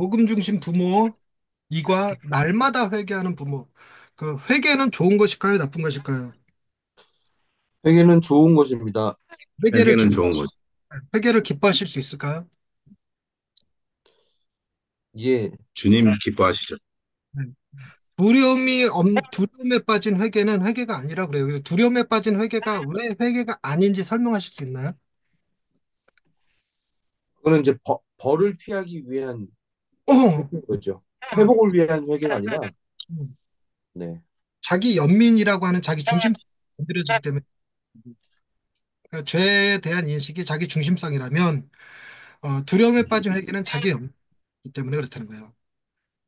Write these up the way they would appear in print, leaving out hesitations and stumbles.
복음 중심 부모, 이과 날마다 회개하는 부모. 그 회개는 좋은 것일까요? 나쁜 것일까요? 회계는 좋은 것입니다. 회개를 회계는 기, 좋은 거죠. 회개를 기뻐하실 수 있을까요? 예, 주님 기뻐하시죠. 네. 두려움에 빠진 회개는 회개가 아니라 그래요. 두려움에 빠진 회개가 왜 회개가 아닌지 설명하실 수 있나요? 그거는 이제 벌을 피하기 위한 어, 회계인 거죠. 아, 회복을 위한 회계가 아니라, 음. 네. 자기 연민이라고 하는 자기 중심성이 건드려지기 때문에 그러니까 죄에 대한 인식이 자기 중심성이라면 두려움에 빠진 회개는 자기 연민이기 때문에 그렇다는 거예요.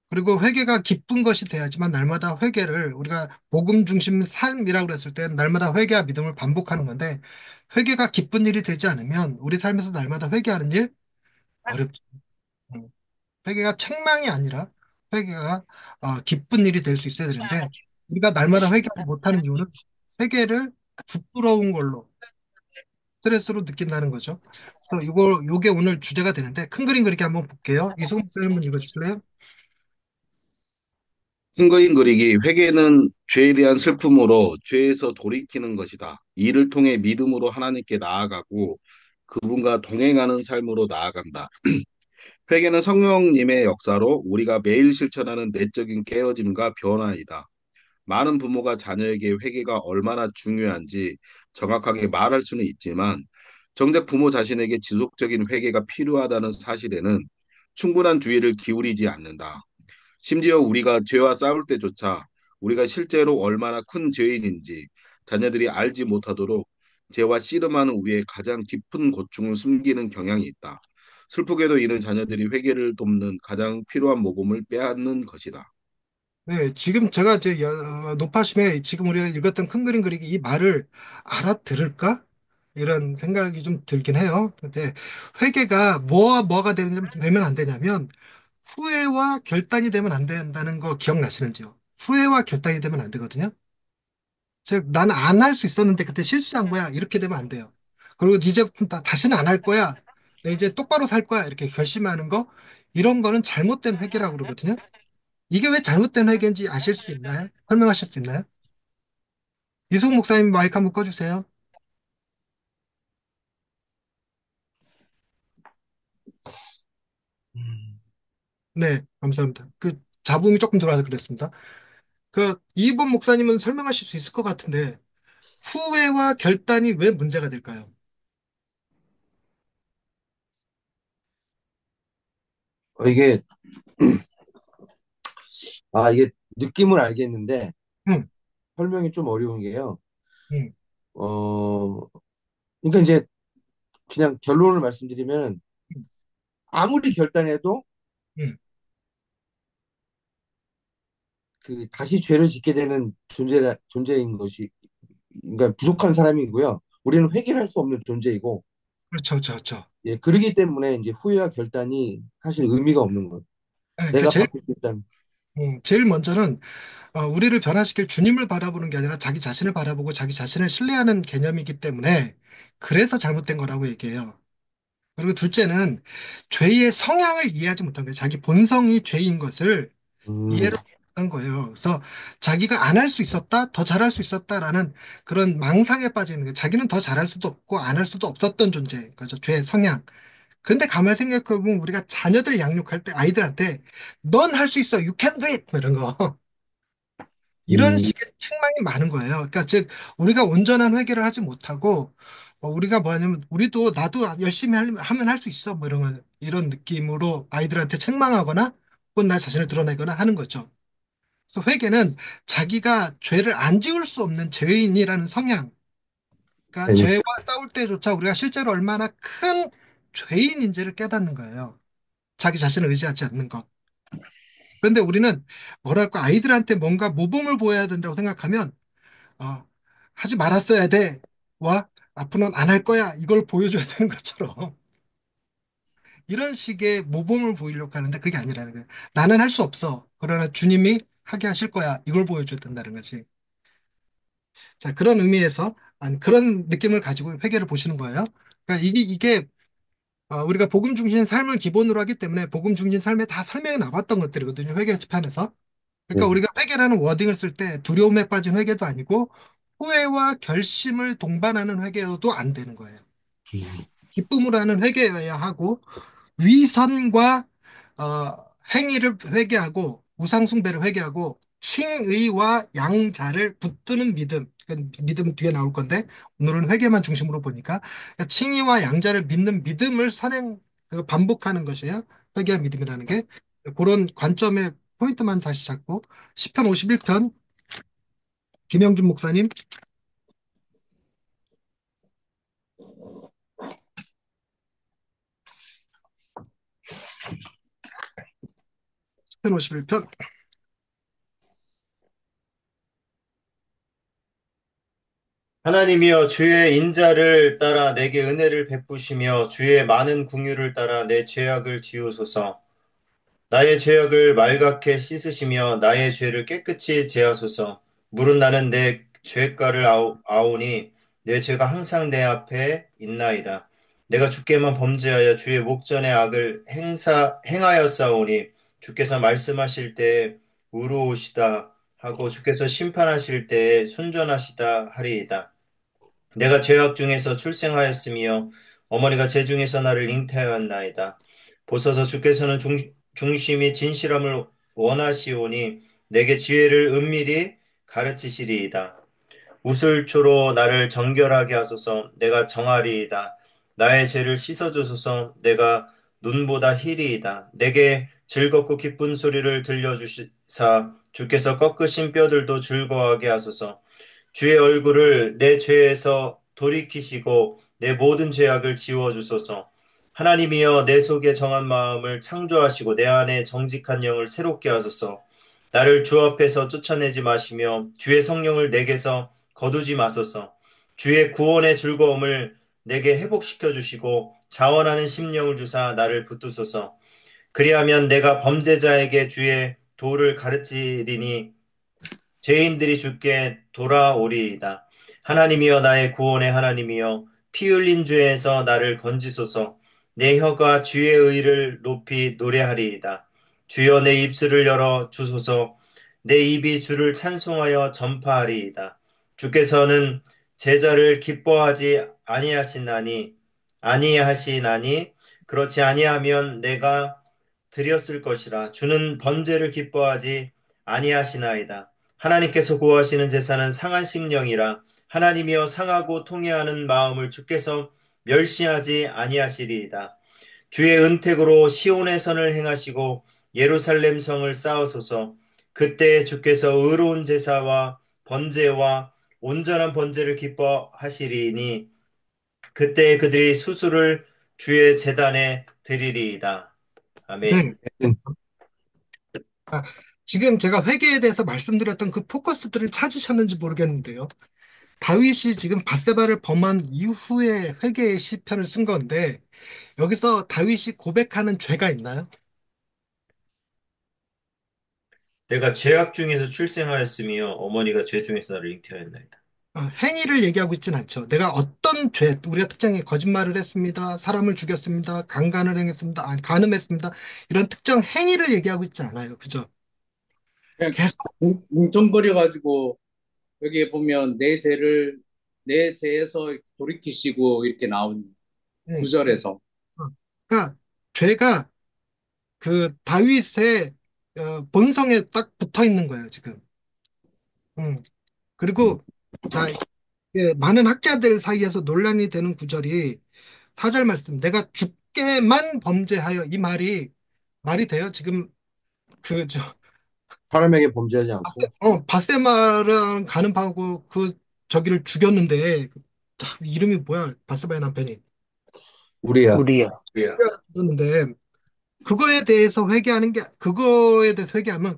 그리고 회개가 기쁜 것이 돼야지만 날마다 회개를 우리가 복음 중심 삶이라고 그랬을 때 날마다 회개와 믿음을 반복하는 건데 회개가 기쁜 일이 되지 않으면 우리 삶에서 날마다 회개하는 일 어렵죠. 음. 회개가 책망이 아니라 회개가 기쁜 일이 될 수 있어야 되는데 우리가 날마다 회개하지 못하는 이유는 회개를 부끄러운 걸로 스트레스로 느낀다는 거죠. 그래서 요게 오늘 주제가 되는데 큰 그림 그리기 한번 볼게요. 이승훈 님 한번 읽어주실래요? 큰 그림 그리기 회개는 죄에 대한 슬픔으로 죄에서 돌이키는 것이다. 이를 통해 믿음으로 하나님께 나아가고 그분과 동행하는 삶으로 나아간다. 회개는 성령님의 역사로 우리가 매일 실천하는 내적인 깨어짐과 변화이다. 많은 부모가 자녀에게 회개가 얼마나 중요한지 정확하게 말할 수는 있지만 정작 부모 자신에게 지속적인 회개가 필요하다는 사실에는 충분한 주의를 기울이지 않는다. 심지어 우리가 죄와 싸울 때조차 우리가 실제로 얼마나 큰 죄인인지 자녀들이 알지 못하도록 죄와 씨름하는 우리의 가장 깊은 고충을 숨기는 경향이 있다. 슬프게도 이는 자녀들이 회개를 돕는 가장 필요한 모범을 빼앗는 것이다. 네, 지금 제가 이제 높아심에 지금 우리가 읽었던 큰 그림 그리기 이 말을 알아들을까? 이런 생각이 좀 들긴 해요. 근데 회개가 되면 안 되냐면 후회와 결단이 되면 안 된다는 거 기억나시는지요? 후회와 결단이 되면 안 되거든요. 즉, 나는 안 할 수 있었는데 그때 실수한 거야. 이렇게 되면 안 돼요. 그리고 이제부터 다시는 안 할 거야. 내 이제 똑바로 살 거야. 이렇게 결심하는 거. 이런 거는 잘못된 회개라고 그러거든요. 이게 왜 잘못된 회개인지 아실 수 있나요? 설명하실 수 있나요? 이승우 목사님 마이크 한번 꺼주세요. 네, 감사합니다. 그 잡음이 조금 들어와서 그랬습니다. 그 이번 목사님은 설명하실 수 있을 것 같은데 후회와 결단이 왜 문제가 될까요? 이게, 이게 느낌을 알겠는데, 응, 설명이 좀 어려운 게요. 응, 어, 그러니까 이제 그냥 결론을 말씀드리면, 응, 아무리 결단해도 응. 그 다시 죄를 짓게 되는 존재인 것이, 그러니까 부족한 사람이고요. 우리는 회개할 수 없는 존재이고, 그렇죠, 그렇죠, 그렇죠. 예, 그러기 때문에 이제 후회와 결단이 사실 의미가 없는 것. 네, 그 내가 바꿀 수 있다면. 제일 먼저는 우리를 변화시킬 주님을 바라보는 게 아니라 자기 자신을 바라보고 자기 자신을 신뢰하는 개념이기 때문에 그래서 잘못된 거라고 얘기해요. 그리고 둘째는 죄의 성향을 이해하지 못한 거예요. 자기 본성이 죄인 것을 음, 이해를 못한 거예요. 그래서 자기가 안 할 수 있었다, 더 잘할 수 있었다라는 그런 망상에 빠지는 거예요. 자기는 더 잘할 수도 없고 안 할 수도 없었던 존재인 거죠. 죄의 성향. 그런데 가만히 생각해보면 우리가 자녀들 양육할 때 아이들한테 넌 할 수 있어, you can do it 뭐 이런 거. 이런 음, 식의 책망이 많은 거예요. 그러니까 즉 우리가 온전한 회개를 하지 못하고 우리가 뭐냐면 우리도 나도 열심히 하면 할 수 있어 뭐 이런 느낌으로 아이들한테 책망하거나 혹은 나 자신을 드러내거나 하는 거죠. 그래서 회개는 자기가 죄를 안 지을 수 없는 죄인이라는 성향, 그러니까 아니, 죄와 싸울 때조차 우리가 실제로 얼마나 큰 죄인인지를 깨닫는 거예요. 자기 자신을 의지하지 않는 것. 그런데 우리는 뭐랄까 아이들한테 뭔가 모범을 보여야 된다고 생각하면 어, 하지 말았어야 돼. 와, 앞으로는 안 할 거야. 이걸 보여줘야 되는 것처럼. 이런 식의 모범을 보이려고 하는데 그게 아니라는 거예요. 나는 할 수 없어. 그러나 주님이 하게 하실 거야. 이걸 보여줘야 된다는 거지. 자, 그런 의미에서, 아니, 그런 느낌을 가지고 회개를 보시는 거예요. 그러니까 이게 우리가 복음 중심 삶을 기본으로 하기 때문에 복음 중심 삶에 다 설명이 나왔던 것들이거든요. 회개 시편에서. 그러니까 네. 우리가 회개라는 워딩을 쓸 때 두려움에 빠진 회개도 아니고 후회와 결심을 동반하는 회개도 안 되는 거예요. 음, 기쁨으로 하는 회개여야 하고 위선과 행위를 회개하고 우상숭배를 회개하고 칭의와 양자를 붙드는 믿음. 믿음은 뒤에 나올 건데 오늘은 회개만 중심으로 보니까 칭의와 양자를 믿는 믿음을 반복하는 것이에요. 회개와 믿음이라는 게 그런 관점의 포인트만 다시 잡고 시편 51편 김영준 목사님 시편 51편 하나님이여 주의 인자를 따라 내게 은혜를 베푸시며 주의 많은 궁유를 따라 내 죄악을 지우소서. 나의 죄악을 말갛게 씻으시며 나의 죄를 깨끗이 제하소서. 물은 나는 내 죄가를 아오니 내 죄가 항상 내 앞에 있나이다. 내가 주께만 범죄하여 주의 목전의 악을 행하였사오니 주께서 말씀하실 때에 의로우시다 하고 주께서 심판하실 때에 순전하시다 하리이다. 내가 죄악 중에서 출생하였으며 어머니가 제 중에서 나를 잉태하였나이다. 보소서 주께서는 중심이 진실함을 원하시오니 내게 지혜를 은밀히 가르치시리이다. 우슬초로 나를 정결하게 하소서. 내가 정하리이다. 나의 죄를 씻어주소서. 내가 눈보다 희리이다. 내게 즐겁고 기쁜 소리를 들려주시사 주께서 꺾으신 뼈들도 즐거워하게 하소서. 주의 얼굴을 내 죄에서 돌이키시고 내 모든 죄악을 지워주소서. 하나님이여 내 속에 정한 마음을 창조하시고 내 안에 정직한 영을 새롭게 하소서. 나를 주 앞에서 쫓아내지 마시며 주의 성령을 내게서 거두지 마소서. 주의 구원의 즐거움을 내게 회복시켜 주시고 자원하는 심령을 주사 나를 붙드소서. 그리하면 내가 범죄자에게 주의 도를 가르치리니 죄인들이 주께 돌아오리이다. 하나님이여 나의 구원의 하나님이여 피 흘린 죄에서 나를 건지소서. 내 혀가 주의 의를 높이 노래하리이다. 주여 내 입술을 열어 주소서. 내 입이 주를 찬송하여 전파하리이다. 주께서는 제자를 기뻐하지 아니하시나니 그렇지 아니하면 내가 드렸을 것이라. 주는 번제를 기뻐하지 아니하시나이다. 하나님께서 구하시는 제사는 상한 심령이라. 하나님이여 상하고 통회하는 마음을 주께서 멸시하지 아니하시리이다. 주의 은택으로 시온의 선을 행하시고 예루살렘 성을 쌓으소서. 그때 주께서 의로운 제사와 번제와 온전한 번제를 기뻐하시리니 그때 그들이 수수를 주의 제단에 드리리이다. 아멘. 네. 아, 지금 제가 회개에 대해서 말씀드렸던 그 포커스들을 찾으셨는지 모르겠는데요. 다윗이 지금 밧세바를 범한 이후에 회개의 시편을 쓴 건데 여기서 다윗이 고백하는 죄가 있나요? 내가 죄악 중에서 출생하였으며 어머니가 죄 중에서 나를 잉태하였나이다. 행위를 얘기하고 있진 않죠. 내가 어떤 죄, 우리가 특정히 거짓말을 했습니다. 사람을 죽였습니다. 강간을 행했습니다. 아니, 간음했습니다. 이런 특정 행위를 얘기하고 있지 않아요. 그죠? 그냥 계속, 뭉뚱거려가지고 여기에 보면 내 죄에서 이렇게 돌이키시고 이렇게 나온 음, 구절에서 그러니까 죄가 그 다윗의 본성에 딱 붙어 있는 거예요, 지금. 음, 그리고 자, 이게 많은 학자들 사이에서 논란이 되는 구절이 사절 말씀, 내가 주께만 범죄하여 이 말이 돼요? 지금 그, 사람에게 범죄하지 않고 바세마랑 가는 바하고 저기를 죽였는데, 이름이 뭐야? 바세바의 남편이. 우리야. 우리야. 그래야. 죽였는데, 그거에 대해서 회개하면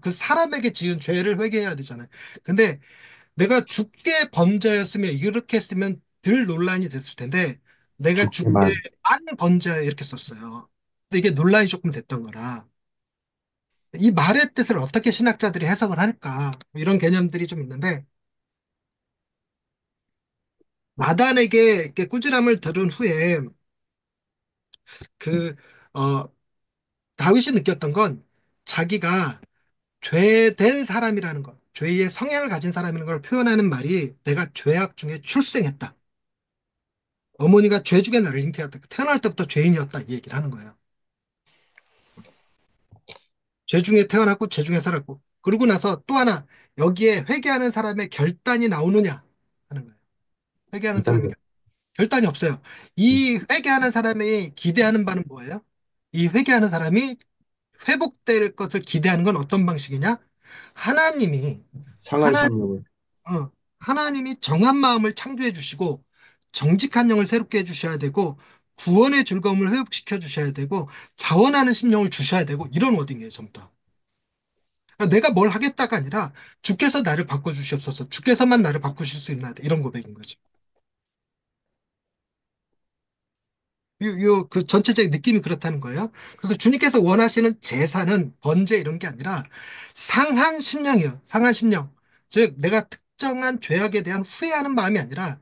그 사람에게 지은 죄를 회개해야 되잖아요. 근데 내가 주께 범죄였으면 이렇게 했으면 덜 논란이 됐을 텐데 내가 주께 죽게만. 안 범죄 이렇게 썼어요. 근데 이게 논란이 조금 됐던 거라 이 말의 뜻을 어떻게 신학자들이 해석을 할까 뭐 이런 개념들이 좀 있는데 나단에게 이렇게 꾸지람을 들은 후에 그, 어, 다윗이 느꼈던 건 자기가 죄된 사람이라는 것, 죄의 성향을 가진 사람이라는 걸 표현하는 말이 내가 죄악 중에 출생했다. 어머니가 죄 중에 나를 잉태했다. 태어날 때부터 죄인이었다. 이 얘기를 하는 거예요. 죄 중에 태어났고 죄 중에 살았고. 그러고 나서 또 하나 여기에 회개하는 사람의 결단이 나오느냐 하는 거예요. 회개하는 사람의 일단은 결단이 없어요. 이 회개하는 사람이 기대하는 바는 뭐예요? 이 회개하는 사람이 회복될 것을 기대하는 건 어떤 방식이냐? 하나님이 상한 하나 심령을. 하나님이 정한 마음을 창조해 주시고 정직한 영을 새롭게 해 주셔야 되고 구원의 즐거움을 회복시켜 주셔야 되고 자원하는 심령을 주셔야 되고 이런 워딩이에요, 전부 다. 그러니까 내가 뭘 하겠다가 아니라 주께서 나를 바꿔 주시옵소서. 주께서만 나를 바꾸실 수 있나 이런 고백인 거죠. 그 전체적인 느낌이 그렇다는 거예요. 그래서 주님께서 원하시는 제사는 번제 이런 게 아니라 상한 심령이에요. 상한 심령. 즉, 내가 특정한 죄악에 대한 후회하는 마음이 아니라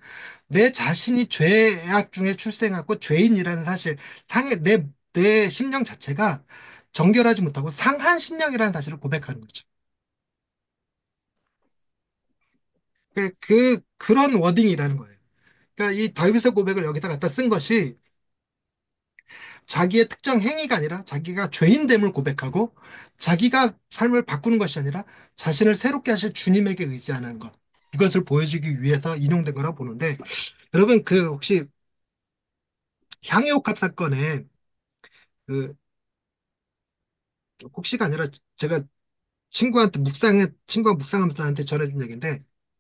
내 자신이 죄악 중에 출생하고 죄인이라는 사실, 내 심령 자체가 정결하지 못하고 상한 심령이라는 사실을 고백하는 거죠. 그런 워딩이라는 거예요. 그러니까 이 다윗의 고백을 여기다 갖다 쓴 것이 자기의 특정 행위가 아니라 자기가 죄인됨을 고백하고 자기가 삶을 바꾸는 것이 아니라 자신을 새롭게 하실 주님에게 의지하는 것. 이것을 보여주기 위해서 인용된 거라 보는데 여러분 그 혹시 향유옥합 사건에 그 혹시가 아니라 제가 친구가 묵상하면서 나한테 전해준 얘기인데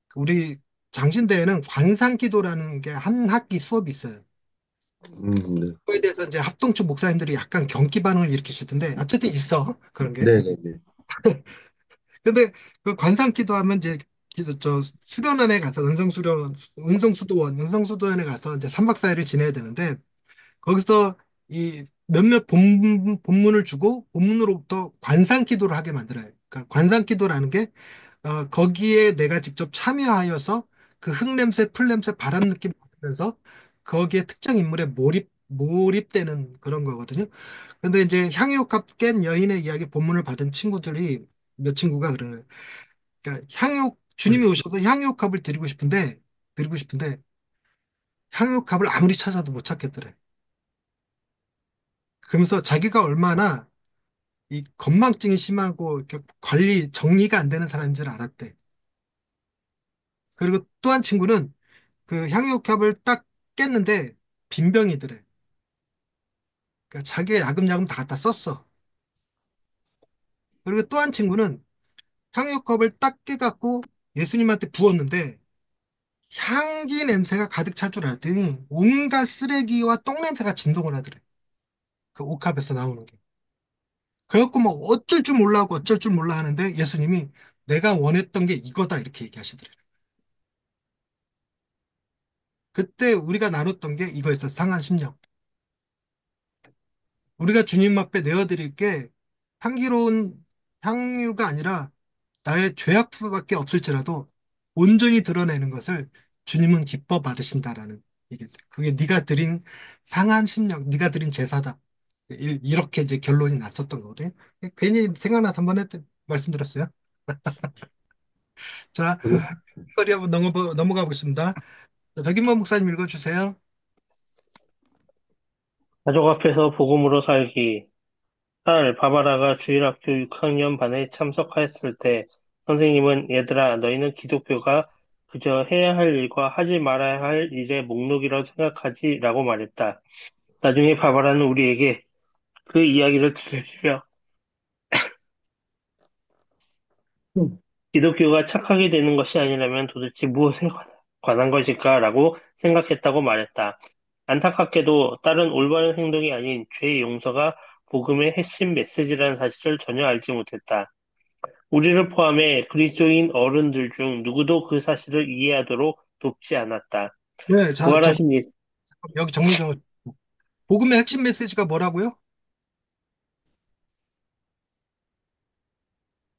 그 우리 장신대에는 관상기도라는 게 한 학기 수업이 있어요. 네. 그거에 대해서 이제 합동측 목사님들이 약간 경기 반응을 일으키시던데 어쨌든 있어 그런 게. 네네네. 근데 그 관상기도 하면 이제 저 수련원에 가서 은성수도원에 가서 이제 3박 4일을 지내야 되는데 거기서 이 몇몇 본문을 주고 본문으로부터 관상기도를 하게 만들어요. 그러니까 관상기도라는 게 거기에 내가 직접 참여하여서 그 흙냄새, 풀냄새, 바람 느낌 받으면서 거기에 특정 인물에 몰입되는 그런 거거든요. 근데 이제 향유옥합 깬 여인의 이야기 본문을 받은 친구들이 몇 친구가 그러는 그러니까 주님이 오셔서 향유옥합을 드리고 싶은데 향유옥합을 아무리 찾아도 못 찾겠더래. 그러면서 자기가 얼마나 이 건망증이 심하고 이렇게 관리 정리가 안 되는 사람인 줄 알았대. 그리고 또 한 친구는 그 향유옥합을 딱 깼는데 빈병이더래. 그러니까 자기가 야금야금 다 갖다 썼어. 그리고 또 한 친구는 향유컵을 딱 깨갖고 예수님한테 부었는데 향기 냄새가 가득 찰 줄 알았더니 온갖 쓰레기와 똥 냄새가 진동을 하더래. 그 옥합에서 나오는 게. 그래갖고 막 어쩔 줄 몰라 하고 어쩔 줄 몰라 하는데 예수님이 내가 원했던 게 이거다 이렇게 얘기하시더래. 그때 우리가 나눴던 게 이거였어. 상한 심령. 우리가 주님 앞에 내어드릴 게 향기로운 향유가 아니라 나의 죄악밖에 없을지라도 온전히 드러내는 것을 주님은 기뻐 받으신다라는 얘기를. 그게 네가 드린 상한 심령, 네가 드린 제사다. 이렇게 이제 결론이 났었던 거거든요. 괜히 생각나서 한번 말씀드렸어요. 자, 거리 한번 넘어가 보겠습니다. 백인모 목사님 읽어주세요. 가족 앞에서 복음으로 살기. 딸 바바라가 주일학교 6학년 반에 참석하였을 때 선생님은 얘들아, 너희는 기독교가 그저 해야 할 일과 하지 말아야 할 일의 목록이라고 생각하지? 라고 말했다. 나중에 바바라는 우리에게 그 이야기를 들려주며 기독교가 착하게 되는 것이 아니라면 도대체 무엇에 관한 것일까? 라고 생각했다고 말했다. 안타깝게도 딸은 올바른 행동이 아닌 죄의 용서가 복음의 핵심 메시지라는 사실을 전혀 알지 못했다. 우리를 포함해 그리스도인 어른들 중 누구도 그 사실을 이해하도록 돕지 않았다. 네, 자, 부활하신 여기 정리 좀. 복음의 핵심 메시지가 뭐라고요?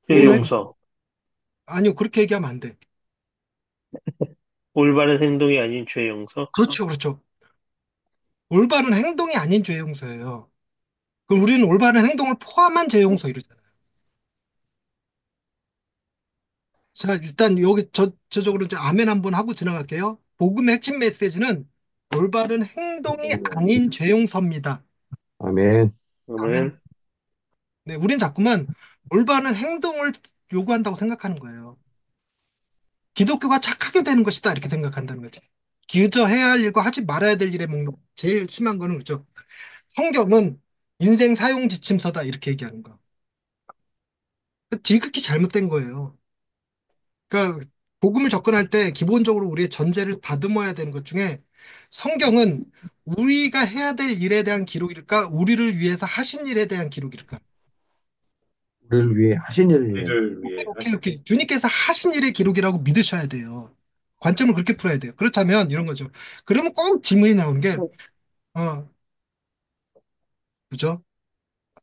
예수의 복음의 용서, 아니요, 그렇게 얘기하면 안 돼. 올바른 행동이 아닌 죄의 용서, 그렇죠, 그렇죠. 올바른 행동이 아닌 죄 용서예요. 그럼 우리는 올바른 행동을 포함한 죄 용서 이러잖아요. 자, 일단 여기 저쪽으로 이제 아멘 한번 하고 지나갈게요. 복음의 핵심 메시지는 올바른 행동이 아닌 죄 용서입니다. 아멘. 아멘. 아멘. 네, 우린 자꾸만 올바른 행동을 요구한다고 생각하는 거예요. 기독교가 착하게 되는 것이다 이렇게 생각한다는 거죠. 그저 해야 할 일과 하지 말아야 될 일의 목록. 제일 심한 거는 그렇죠. 성경은 인생 사용 지침서다 이렇게 얘기하는 거. 지극히 잘못된 거예요. 그러니까 복음을 접근할 때 기본적으로 우리의 전제를 다듬어야 되는 것 중에 성경은 우리가 해야 될 일에 대한 기록일까? 우리를 위해서 하신 일에 대한 기록일까? 우리를 위해 하신 일을 위해. 우리를 오케이, 위해 오케이, 하신 오케이. 주님께서 하신 일의 기록이라고 믿으셔야 돼요. 관점을 그렇게 풀어야 돼요. 그렇다면 이런 거죠. 그러면 꼭 질문이 나오는 게, 어, 그죠?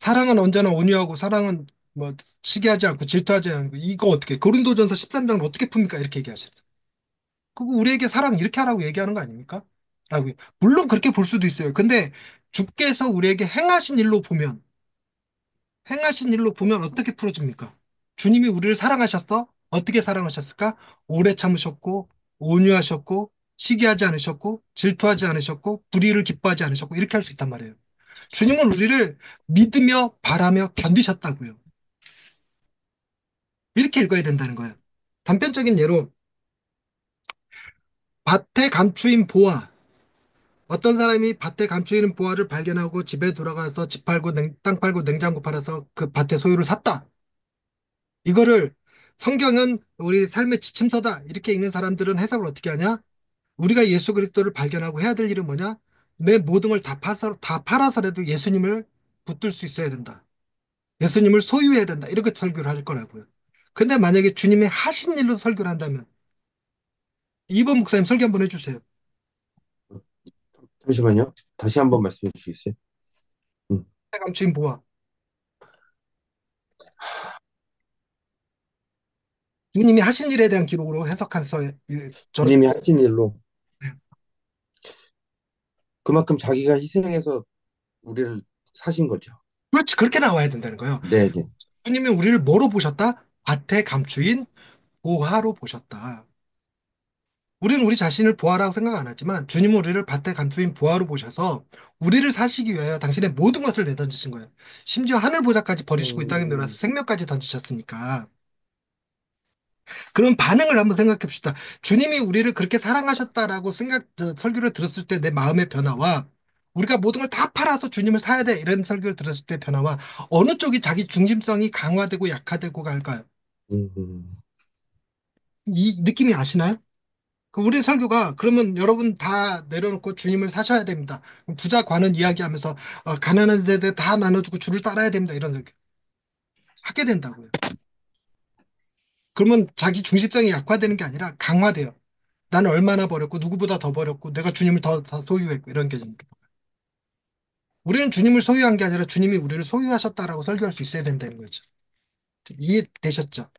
사랑은 언제나 온유하고 사랑은 뭐 시기하지 않고 질투하지 않고 이거 어떻게 고린도전서 13장은 어떻게 풉니까? 이렇게 얘기하셨어요. 그거 우리에게 사랑 이렇게 하라고 얘기하는 거 아닙니까? 라고. 물론 그렇게 볼 수도 있어요. 근데 주께서 우리에게 행하신 일로 보면 어떻게 풀어줍니까? 주님이 우리를 사랑하셨어? 어떻게 사랑하셨을까? 오래 참으셨고, 온유하셨고, 시기하지 않으셨고, 질투하지 않으셨고, 불의를 기뻐하지 않으셨고, 이렇게 할 수 있단 말이에요. 주님은 우리를 믿으며 바라며 견디셨다고요. 이렇게 읽어야 된다는 거예요. 단편적인 예로, 밭에 감추인 보화. 어떤 사람이 밭에 감추인 보화를 발견하고 집에 돌아가서 집 팔고 땅 팔고 냉장고 팔아서 그 밭의 소유를 샀다. 이거를 성경은 우리 삶의 지침서다. 이렇게 읽는 사람들은 해석을 어떻게 하냐? 우리가 예수 그리스도를 발견하고 해야 될 일은 뭐냐? 내 모든 걸 다 팔아서라도 예수님을 붙들 수 있어야 된다. 예수님을 소유해야 된다. 이렇게 설교를 할 거라고요. 근데 만약에 주님의 하신 일로 설교를 한다면 이번 목사님 설교 한번 해주세요. 잠시만요. 다시 한번 말씀해 주시겠어요? 음. 감추인 보화. 주님이 하신 일에 대한 기록으로 해석해서 저는 주님이 하신 일로 그만큼 자기가 희생해서 우리를 사신 거죠. 그렇지 그렇게 나와야 된다는 거예요. 네, 네. 주님이 우리를 뭐로 보셨다? 밭에 감추인 보화로 보셨다. 우리는 우리 자신을 보화라고 생각 안 하지만 주님은 우리를 밭에 감추인 보화로 보셔서 우리를 사시기 위하여 당신의 모든 것을 내던지신 거예요. 심지어 하늘 보좌까지 버리시고 이 땅에 내려와서 음, 생명까지 던지셨으니까. 그런 반응을 한번 생각해 봅시다. 주님이 우리를 그렇게 사랑하셨다라고 설교를 들었을 때 내 마음의 변화와 우리가 모든 걸 다 팔아서 주님을 사야 돼 이런 설교를 들었을 때 변화와 어느 쪽이 자기 중심성이 강화되고 약화되고 갈까요? 음. 이 느낌이 아시나요? 우리 설교가 그러면 여러분 다 내려놓고 주님을 사셔야 됩니다. 부자 관은 이야기하면서 가난한 자들 다 나눠주고 주를 따라야 됩니다. 이런 설교 하게 된다고요. 그러면 자기 중심성이 약화되는 게 아니라 강화돼요. 나는 얼마나 버렸고 누구보다 더 버렸고 내가 주님을 더 소유했고 이런 개념으로. 우리는 주님을 소유한 게 아니라 주님이 우리를 소유하셨다라고 설교할 수 있어야 된다는 거죠. 이해되셨죠?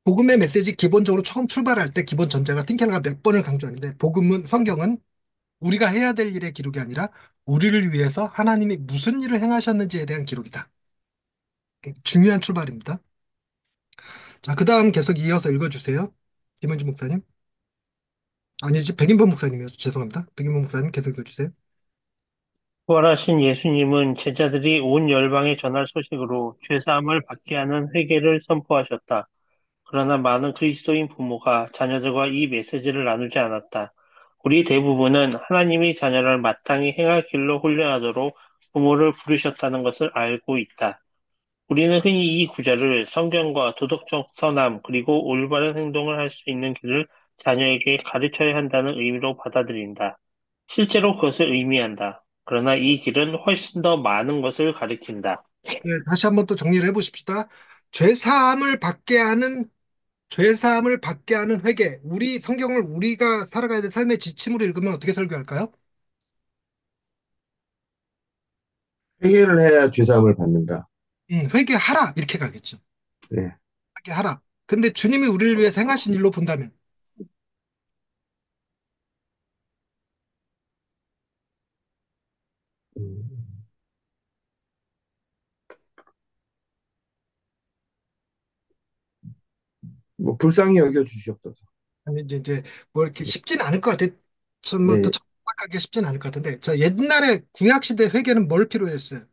복음의 메시지 기본적으로 처음 출발할 때 기본 전제가 틴켈러가 몇 번을 강조하는데 복음은 성경은 우리가 해야 될 일의 기록이 아니라 우리를 위해서 하나님이 무슨 일을 행하셨는지에 대한 기록이다. 중요한 출발입니다. 자, 그 다음 계속 이어서 읽어주세요. 김현주 목사님. 아니지, 백인범 목사님이요. 죄송합니다. 백인범 목사님 계속 읽어주세요. 부활하신 예수님은 제자들이 온 열방에 전할 소식으로 죄사함을 받게 하는 회개를 선포하셨다. 그러나 많은 그리스도인 부모가 자녀들과 이 메시지를 나누지 않았다. 우리 대부분은 하나님이 자녀를 마땅히 행할 길로 훈련하도록 부모를 부르셨다는 것을 알고 있다. 우리는 흔히 이 구절을 성경과 도덕적 선함 그리고 올바른 행동을 할 수 있는 길을 자녀에게 가르쳐야 한다는 의미로 받아들인다. 실제로 그것을 의미한다. 그러나 이 길은 훨씬 더 많은 것을 가리킨다. 네, 다시 한번 또 정리를 해보십시다. 죄사함을 받게 하는 죄사함을 받게 하는 회개. 우리 성경을 우리가 살아가야 될 삶의 지침으로 읽으면 어떻게 설교할까요? 회개를 해야 죄사함을 받는다. 회개하라 이렇게 가겠죠. 네. 회개하라. 근데 주님이 우리를 위해서 행하신 일로 본다면 불쌍히 여겨 주시옵소서. 아니, 이제 뭐 이렇게 쉽지는 않을 것 같아. 뭐또 네, 정확하게 쉽지는 않을 것 같은데. 자, 옛날에 구약시대 회개는 뭘 필요로 했어요?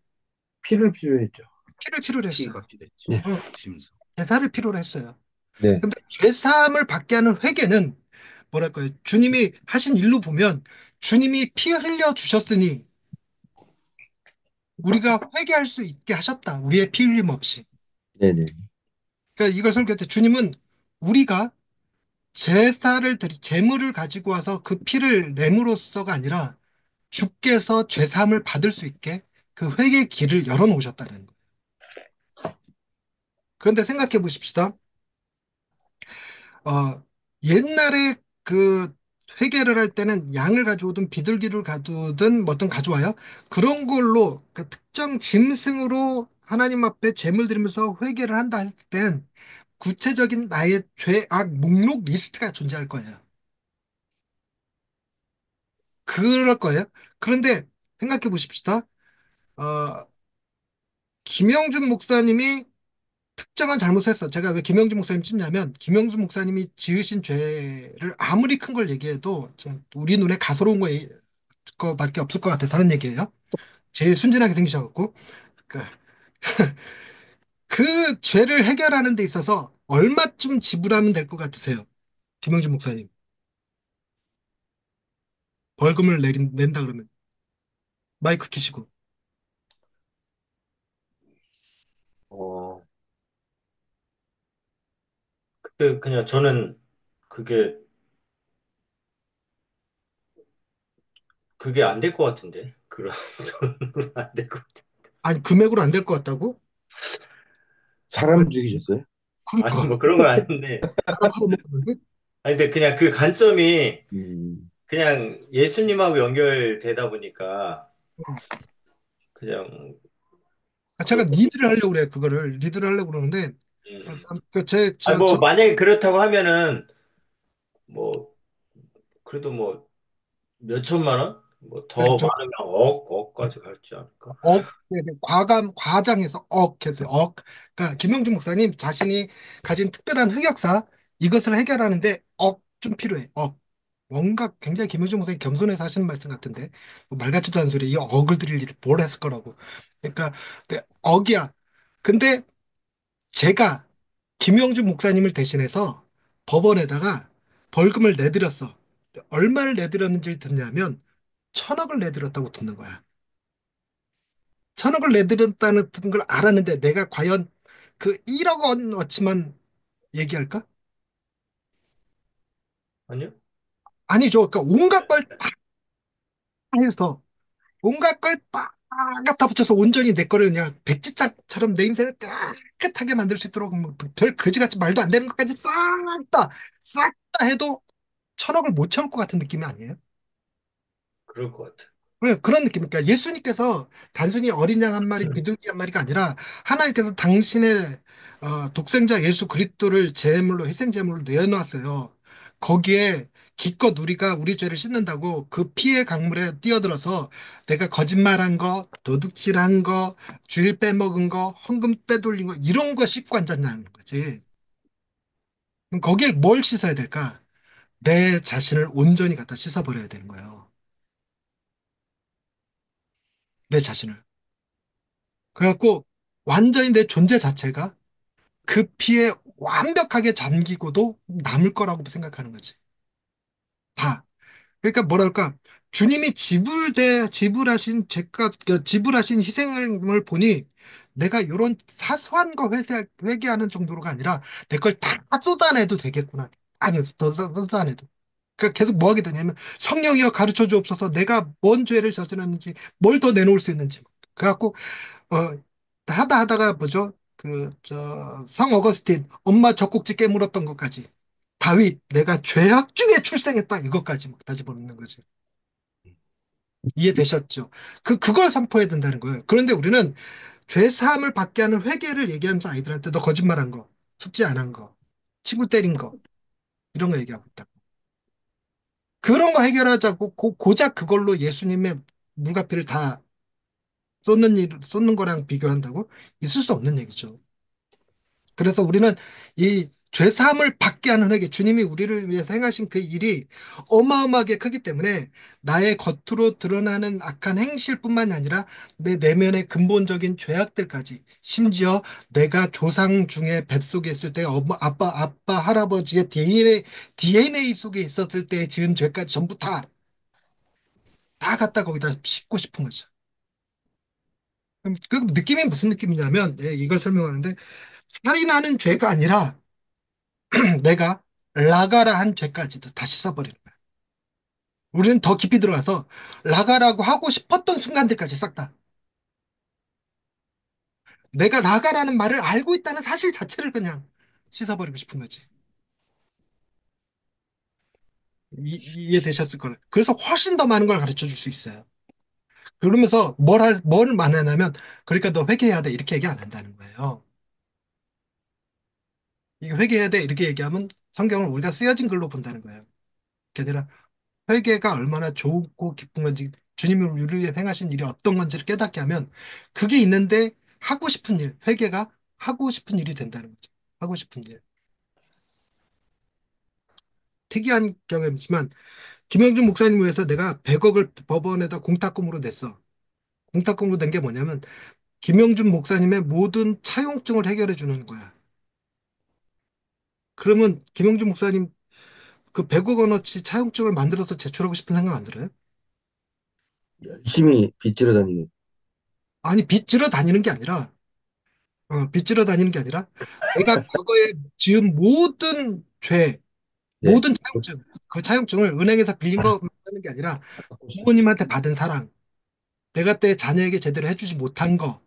피를 필요했죠. 피를 필요로 했어. 피가 필요했죠. 네, 어, 짐승. 제사를 필요로 했어요. 네, 근데 죄사함을 받게 하는 회개는 뭐랄까요? 주님이 하신 일로 보면 주님이 피 흘려 주셨으니 우리가 회개할 수 있게 하셨다. 우리의 피 흘림 없이. 네, 네. 그러니까 이걸 설교할 때 주님은 우리가 제사를 제물을 가지고 와서 그 피를 내므로써가 아니라 주께서 죄사함을 받을 수 있게 그 회개 길을 열어 놓으셨다는 거예요. 그런데 생각해 보십시다. 옛날에 그 회개를 할 때는 양을 가져오든 비둘기를 가져오든 뭐 어떤 가져와요. 그런 걸로 그 특정 짐승으로 하나님 앞에 제물 드리면서 회개를 한다 할 때는 구체적인 나의 죄악 목록 리스트가 존재할 거예요. 그럴 거예요. 그런데 생각해 보십시다. 어, 김영준 목사님이 특정한 잘못을 했어. 제가 왜 김영준 목사님 찝냐면, 김영준 목사님이 지으신 죄를 아무리 큰 걸 얘기해도 우리 눈에 가소로운 거밖에 없을 것 같아서 는 얘기예요. 제일 순진하게 생기셔갖고. 그러니까 그 죄를 해결하는 데 있어서 얼마쯤 지불하면 될 것 같으세요? 김영준 목사님. 벌금을 낸다 그러면. 마이크 키시고. 어, 그때 그냥 저는 그게, 그게 안 될 것 같은데. 그런 돈으로 안 될 것 같아. 아니, 금액으로 안 될 것 같다고? 아, 사람 죽이셨어요? 아니, 그러니까. 뭐 그런 건 아닌데. 사람 팔아먹었는데? 아니, 근데 그냥 그 관점이 음, 그냥 예수님하고 연결되다 보니까 그냥 제가 그럴 것 리드를 하려고 그래요, 그거를. 리드를 하려고 그러는데, 음. 아니, 저, 뭐, 만약에 그렇다고 하면은, 뭐, 그래도 뭐, 몇 천만 원? 뭐, 더 저, 많으면 억까지 갈지 않을까? 과장해서 했어요, 그러니까, 김영준 목사님 자신이 가진 특별한 흑역사, 이것을 해결하는데 좀 필요해, 뭔가 굉장히 김영준 목사님 겸손해서 하시는 말씀 같은데, 뭐말 같지도 않은 소리, 이 억을 드릴 일을 뭘 했을 거라고. 그러니까, 근데 억이야. 근데 제가 김영준 목사님을 대신해서 법원에다가 벌금을 내드렸어. 얼마를 내드렸는지 듣냐면 1,000억을 내드렸다고 듣는 거야. 1,000억을 내드렸다는 걸 알았는데 내가 과연 그 1억 원어치만 얘기할까? 아니요? 아니죠. 그러니까 온갖 걸 다 해서 온갖 걸 다 갖다 붙여서 온전히 내 거를 그냥 백지장처럼 내 인생을 깨끗하게 만들 수 있도록 뭐별 거지같이 말도 안 되는 것까지 싹 다 해도 1,000억을 못 채울 것 같은 느낌이 아니에요? 그럴 것 같아. 네, 그런 느낌이니까 예수님께서 단순히 어린 양 한 마리, 비둘기 한 마리가 아니라 하나님께서 당신의 독생자 예수 그리스도를 제물로 희생 제물로 내어놨어요. 거기에 기껏 우리가 우리 죄를 씻는다고 그 피의 강물에 뛰어들어서 내가 거짓말한 거, 도둑질한 거, 주일 빼먹은 거, 헌금 빼돌린 거 이런 거 씻고 앉았냐는 거지. 그럼 거기에 뭘 씻어야 될까? 내 자신을 온전히 갖다 씻어버려야 되는 거예요. 내 자신을. 그래갖고 완전히 내 존재 자체가 그 피에 완벽하게 잠기고도 남을 거라고 생각하는 거지. 다. 그러니까 뭐랄까. 주님이 지불하신 죄값, 지불하신 희생을 보니 내가 이런 사소한 거 회개하는 정도로가 아니라 내 걸 다 쏟아내도 되겠구나. 아니요, 더 쏟아내도. 그러니까 계속 뭐 하게 되냐면 성령이여 가르쳐 주옵소서 내가 뭔 죄를 저질렀는지 뭘 더 내놓을 수 있는지. 그래갖고 어, 하다가 뭐죠? 성 어거스틴, 엄마 젖꼭지 깨물었던 것까지. 다윗, 내가 죄악 중에 출생했다. 이것까지 막 다집어넣는 거지. 이해되셨죠? 그걸 선포해야 된다는 거예요. 그런데 우리는 죄 사함을 받게 하는 회개를 얘기하면서 아이들한테 너 거짓말한 거, 숙제 안 한 거, 친구 때린 거, 이런 거 얘기하고 있다. 그런 거 해결하자고 고작 그걸로 예수님의 물과 피를 다 쏟는 거랑 비교한다고 있을 수 없는 얘기죠. 그래서 우리는 이 죄사함을 받게 하는 회개, 주님이 우리를 위해서 행하신 그 일이 어마어마하게 크기 때문에 나의 겉으로 드러나는 악한 행실뿐만이 아니라 내 내면의 근본적인 죄악들까지, 심지어 내가 조상 중에 뱃속에 있을 때 아빠, 할아버지의 DNA 속에 있었을 때 지은 죄까지 전부 다 갖다 거기다 싣고 싶은 거죠. 그럼 그 느낌이 무슨 느낌이냐면, 예, 이걸 설명하는데, 살인하는 죄가 아니라 내가 라가라 한 죄까지도 다 씻어버리는 거야. 우리는 더 깊이 들어가서 라가라고 하고 싶었던 순간들까지 싹 다. 내가 라가라는 말을 알고 있다는 사실 자체를 그냥 씻어버리고 싶은 거지. 이해되셨을 거예요. 그래서 훨씬 더 많은 걸 가르쳐 줄 수 있어요. 그러면서 뭘 말하냐면, 그러니까 너 회개해야 돼. 이렇게 얘기 안 한다는 거예요. 이거 회개해야 돼. 이렇게 얘기하면 성경을 우리가 쓰여진 글로 본다는 거예요. 그게 아니라 회개가 얼마나 좋고 기쁜 건지, 주님이 우리를 위해 행하신 일이 어떤 건지를 깨닫게 하면 그게 있는데 하고 싶은 일, 회개가 하고 싶은 일이 된다는 거죠. 하고 싶은 일. 특이한 경험이지만 김영준 목사님 위해서 내가 100억을 법원에다 공탁금으로 냈어. 공탁금으로 낸 게 뭐냐면 김영준 목사님의 모든 차용증을 해결해 주는 거야. 그러면 김영준 목사님 그 100억 원어치 차용증을 만들어서 제출하고 싶은 생각 안 들어요? 열심히 빚지러 다니는. 아니, 빚지러 다니는 게 아니라 빚지러 다니는 게 아니라 내가 과거에 지은 모든 죄, 네. 모든 차용증, 그 차용증을 은행에서 빌린 거 하는 게 아니라 갖고 싶- 부모님한테 받은 사랑, 내가 때 자녀에게 제대로 해주지 못한 거,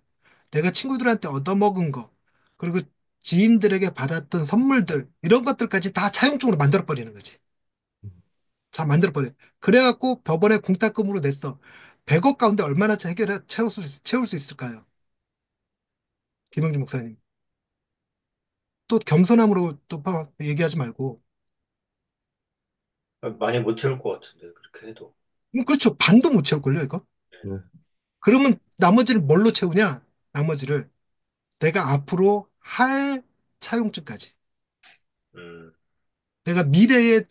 내가 친구들한테 얻어먹은 거, 그리고 지인들에게 받았던 선물들, 이런 것들까지 다 차용증으로 만들어버리는 거지. 자, 만들어버려. 그래갖고 법원에 공탁금으로 냈어. 100억 가운데 얼마나 채울 수 있을까요? 김영주 목사님. 또 겸손함으로 또 얘기하지 말고. 많이 못 채울 것 같은데, 그렇게 해도. 그렇죠. 반도 못 채울걸요, 이거? 네. 그러면 나머지를 뭘로 채우냐? 나머지를 내가 앞으로 할 차용증까지. 음, 내가 미래에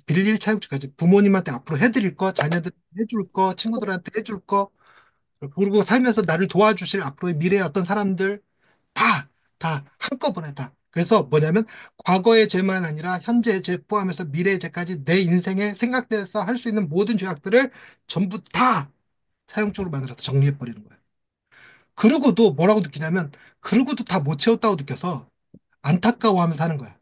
빌릴 차용증까지. 부모님한테 앞으로 해드릴 거, 자녀들 해줄 거, 친구들한테 해줄 거, 그리고 살면서 나를 도와주실 앞으로의 미래의 어떤 사람들, 다 한꺼번에 다. 그래서 뭐냐면 과거의 죄만 아니라 현재의 죄 포함해서 미래의 죄까지 내 인생에 생각돼서 할 수 있는 모든 죄악들을 전부 다 사용적으로 만들어서 정리해버리는 거예요. 그러고도 뭐라고 느끼냐면, 그러고도 다 못 채웠다고 느껴서 안타까워하면서 하는 거야.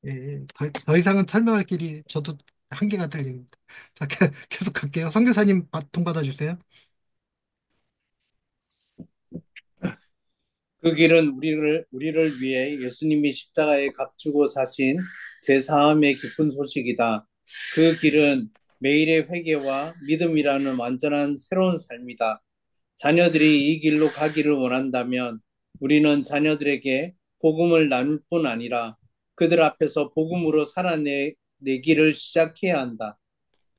예, 예. 더 이상은 설명할 길이 저도 한계가 들립니다. 자, 계속 갈게요. 선교사님 통 받아주세요. 그 길은 우리를 위해 예수님이 십자가에 값주고 사신 제사함의 기쁜 소식이다. 그 길은 매일의 회개와 믿음이라는 완전한 새로운 삶이다. 자녀들이 이 길로 가기를 원한다면 우리는 자녀들에게 복음을 나눌 뿐 아니라 그들 앞에서 복음으로 살아내기를 시작해야 한다.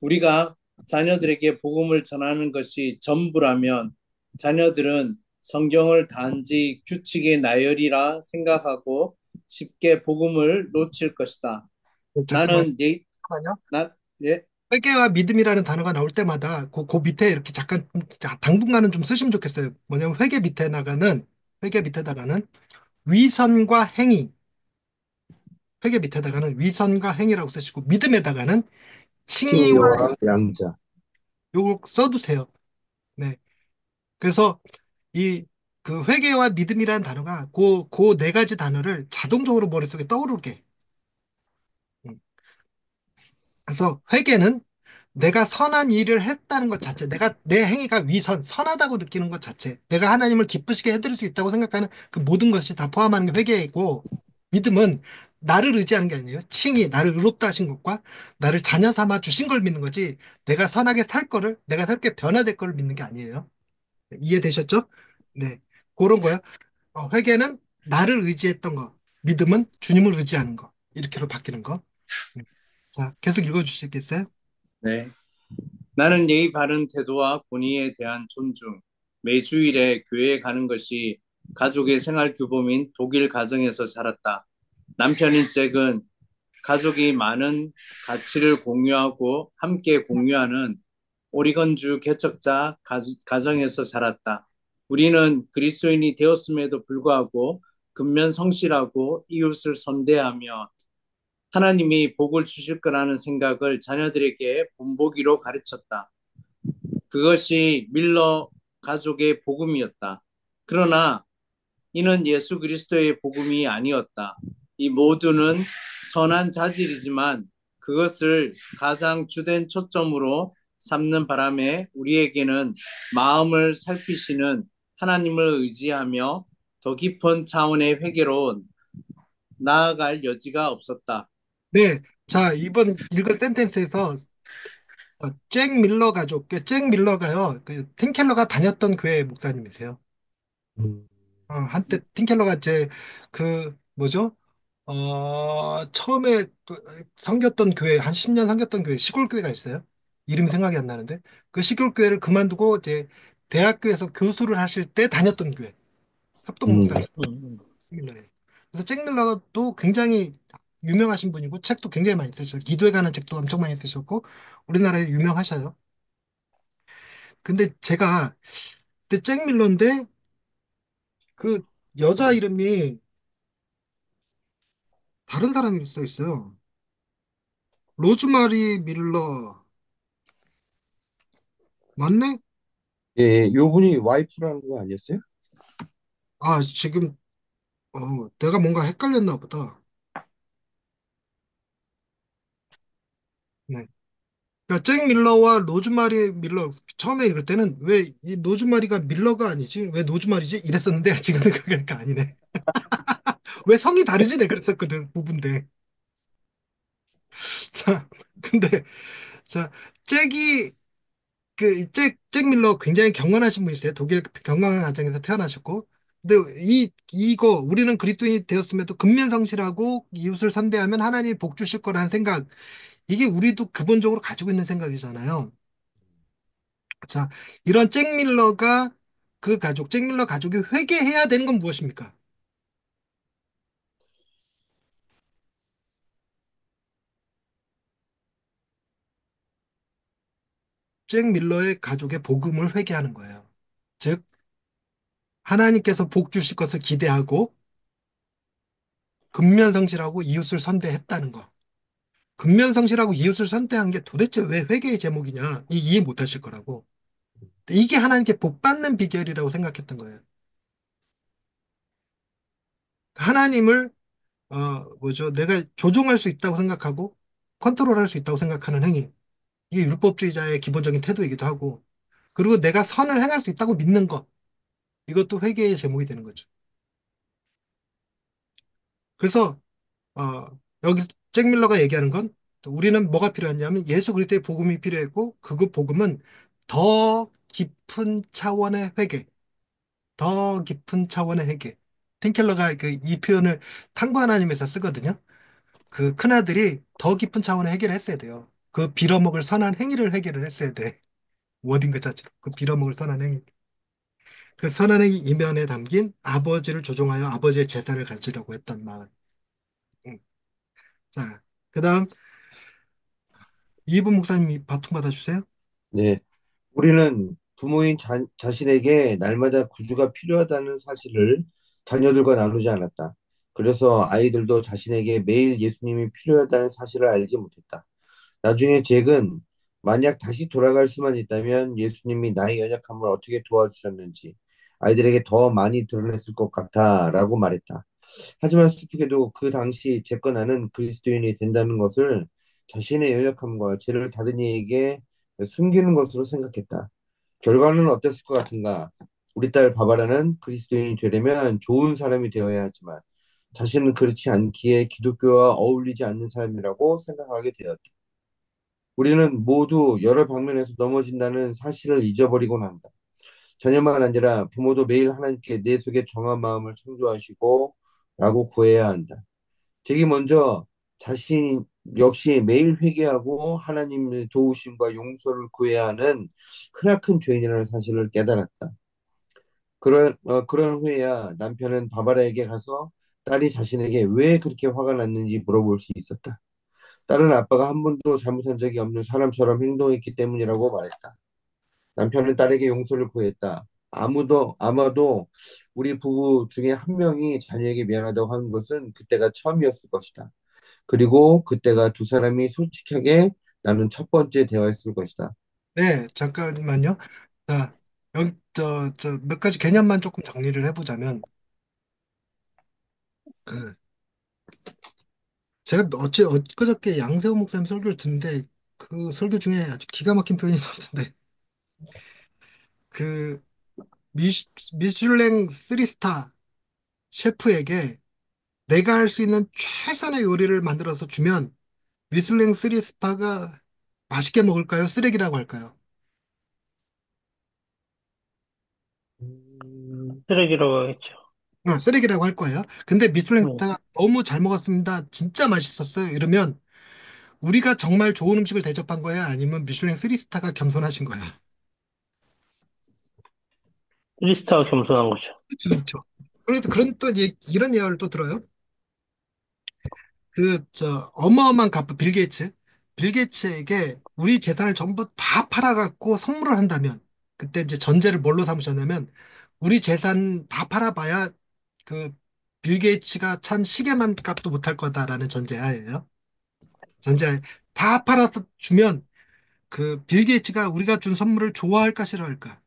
우리가 자녀들에게 복음을 전하는 것이 전부라면 자녀들은 성경을 단지 규칙의 나열이라 생각하고 쉽게 복음을 놓칠 것이다. 네, 나는 내, 잠깐만요. 나, 예, 회개와 믿음이라는 단어가 나올 때마다 그 밑에 이렇게 잠깐 당분간은 좀 쓰시면 좋겠어요. 뭐냐면 회개 밑에다가는 위선과 행위, 회개 밑에다가는 위선과 행위라고 쓰시고 믿음에다가는 칭의와 칭의와 양자. 요거 써두세요. 네. 그래서 이 그 회개와 믿음이라는 단어가 그 네 가지 단어를 자동적으로 머릿속에 떠오르게. 음. 그래서 회개는 내가 선한 일을 했다는 것 자체, 내 행위가 선하다고 느끼는 것 자체, 내가 하나님을 기쁘시게 해드릴 수 있다고 생각하는 그 모든 것이 다 포함하는 게 회개이고, 믿음은 나를 의지하는 게 아니에요. 칭이 나를 의롭다 하신 것과 나를 자녀 삼아 주신 걸 믿는 거지, 내가 선하게 살 거를, 내가 새롭게 변화될 거를 믿는 게 아니에요. 이해되셨죠? 네. 그런 거야. 회개는 나를 의지했던 거, 믿음은 주님을 의지하는 거, 이렇게로 바뀌는 거. 네. 자, 계속 읽어주시겠어요? 네. 나는 예의 바른 태도와 권위에 대한 존중, 매주일에 교회에 가는 것이 가족의 생활 규범인 독일 가정에서 자랐다. 남편인 잭은 가족이 많은 가치를 공유하고 함께 공유하는 오리건주 개척자 가정에서 자랐다. 우리는 그리스도인이 되었음에도 불구하고 근면 성실하고 이웃을 선대하며 하나님이 복을 주실 거라는 생각을 자녀들에게 본보기로 가르쳤다. 그것이 밀러 가족의 복음이었다. 그러나 이는 예수 그리스도의 복음이 아니었다. 이 모두는 선한 자질이지만 그것을 가장 주된 초점으로 삼는 바람에 우리에게는 마음을 살피시는 하나님을 의지하며 더 깊은 차원의 회개로 나아갈 여지가 없었다. 네. 자, 이번 읽을 센텐스에서 잭 밀러 가족, 잭 밀러가요. 팀켈러가 다녔던 교회 목사님이세요. 음, 한때 팀켈러가 뭐죠? 처음에 섬겼던 교회, 한 10년 섬겼던 교회, 시골 교회가 있어요. 이름이 생각이 안 나는데. 그 시골 교회를 그만두고 이제 대학교에서 교수를 하실 때 다녔던 교회. 협동 음, 목사 잭 음, 밀러예요. 그래서 잭 밀러도 굉장히 유명하신 분이고 책도 굉장히 많이 쓰셨어요. 기도에 관한 책도 엄청 많이 쓰셨고 우리나라에 유명하셔요. 근데 잭 밀러인데 그 여자 이름이 다른 사람이 써 있어요. 로즈마리 밀러 맞네? 예, 요 분이 와이프라는 거 아니었어요? 지금 내가 뭔가 헷갈렸나 보다. 네. 그러니까 잭 밀러와 로즈마리 밀러 처음에 읽을 때는 왜 이 로즈마리가 밀러가 아니지? 왜 로즈마리지? 이랬었는데 지금 생각하니까 아니네. 왜 성이 다르지? 내가 그랬었거든 부부인데. 자, 근데 자 잭이 잭 밀러 굉장히 경건하신 분이세요. 독일 경건한 가정에서 태어나셨고. 근데 이거 우리는 그리스도인이 되었음에도 근면성실하고 이웃을 선대하면 하나님이 복 주실 거라는 생각. 이게 우리도 근본적으로 가지고 있는 생각이잖아요. 자, 이런 잭 밀러 가족이 회개해야 되는 건 무엇입니까? 잭 밀러의 가족의 복음을 회개하는 거예요. 즉, 하나님께서 복 주실 것을 기대하고 근면성실하고 이웃을 선대했다는 거. 근면성실하고 이웃을 선대한 게 도대체 왜 회개의 제목이냐? 이해 못 하실 거라고. 이게 하나님께 복 받는 비결이라고 생각했던 거예요. 하나님을 뭐죠? 내가 조종할 수 있다고 생각하고 컨트롤할 수 있다고 생각하는 행위. 이게 율법주의자의 기본적인 태도이기도 하고, 그리고 내가 선을 행할 수 있다고 믿는 것. 이것도 회개의 제목이 되는 거죠. 그래서 여기 잭 밀러가 얘기하는 건 우리는 뭐가 필요했냐면 예수 그리스도의 복음이 필요했고 그 복음은 더 깊은 차원의 회개, 더 깊은 차원의 회개. 틴켈러가 이 표현을 탕구 하나님에서 쓰거든요. 그 큰아들이 더 깊은 차원의 회개를 했어야 돼요. 그 빌어먹을 선한 행위를 회개를 했어야 돼. 워딩 그 자체로. 그 빌어먹을 선한 행위. 그 선한 행위 이면에 담긴 아버지를 조종하여 아버지의 제사를 가지려고 했던 마음. 음. 자, 그 다음 이분 목사님이 바통 받아주세요. 네. 우리는 부모인 자신에게 날마다 구주가 필요하다는 사실을 자녀들과 나누지 않았다. 그래서 아이들도 자신에게 매일 예수님이 필요하다는 사실을 알지 못했다. 나중에 잭은 만약 다시 돌아갈 수만 있다면 예수님이 나의 연약함을 어떻게 도와주셨는지 아이들에게 더 많이 드러냈을 것 같아라고 말했다. 하지만 슬프게도 그 당시 잭과 나는 그리스도인이 된다는 것을 자신의 연약함과 죄를 다른 이에게 숨기는 것으로 생각했다. 결과는 어땠을 것 같은가? 우리 딸 바바라는 그리스도인이 되려면 좋은 사람이 되어야 하지만 자신은 그렇지 않기에 기독교와 어울리지 않는 사람이라고 생각하게 되었다. 우리는 모두 여러 방면에서 넘어진다는 사실을 잊어버리곤 한다. 자녀만 아니라 부모도 매일 하나님께 내 속에 정한 마음을 창조하시고 라고 구해야 한다. 되게 먼저 자신 역시 매일 회개하고 하나님의 도우심과 용서를 구해야 하는 크나큰 죄인이라는 사실을 깨달았다. 그런 후에야 남편은 바바라에게 가서 딸이 자신에게 왜 그렇게 화가 났는지 물어볼 수 있었다. 딸은 아빠가 한 번도 잘못한 적이 없는 사람처럼 행동했기 때문이라고 말했다. 남편은 딸에게 용서를 구했다. 아마도 우리 부부 중에 한 명이 자녀에게 미안하다고 하는 것은 그때가 처음이었을 것이다. 그리고 그때가 두 사람이 솔직하게 나눈 첫 번째 대화였을 것이다. 네, 잠깐만요. 자, 여기 몇 가지 개념만 조금 정리를 해보자면, 그 제가 엊그저께 양세형 목사님 설교를 듣는데 그 설교 중에 아주 기가 막힌 표현이 나왔는데 그 미슐랭 3스타 셰프에게 내가 할 수 있는 최선의 요리를 만들어서 주면 미슐랭 3스타가 맛있게 먹을까요? 쓰레기라고 할까요? 쓰레기라고 하겠죠. 쓰레기라고 할 거예요. 근데 미슐랭 네. 스타가 너무 잘 먹었습니다. 진짜 맛있었어요. 이러면 우리가 정말 좋은 음식을 대접한 거야? 아니면 미슐랭 3스타가 겸손하신 거야? 리스트가 겸손한 거죠. 그렇죠. 그래도 그런 또 이런 예화를 또 들어요. 어마어마한 갑부 빌 게이츠. 빌 게이츠에게 우리 재산을 전부 다 팔아갖고 선물을 한다면, 그때 이제 전제를 뭘로 삼으셨냐면, 우리 재산 다 팔아봐야 그 빌 게이츠가 찬 시계만 값도 못할 거다라는 전제하에요. 전제하에 다 팔아서 주면 그 빌 게이츠가 우리가 준 선물을 좋아할까 싫어할까?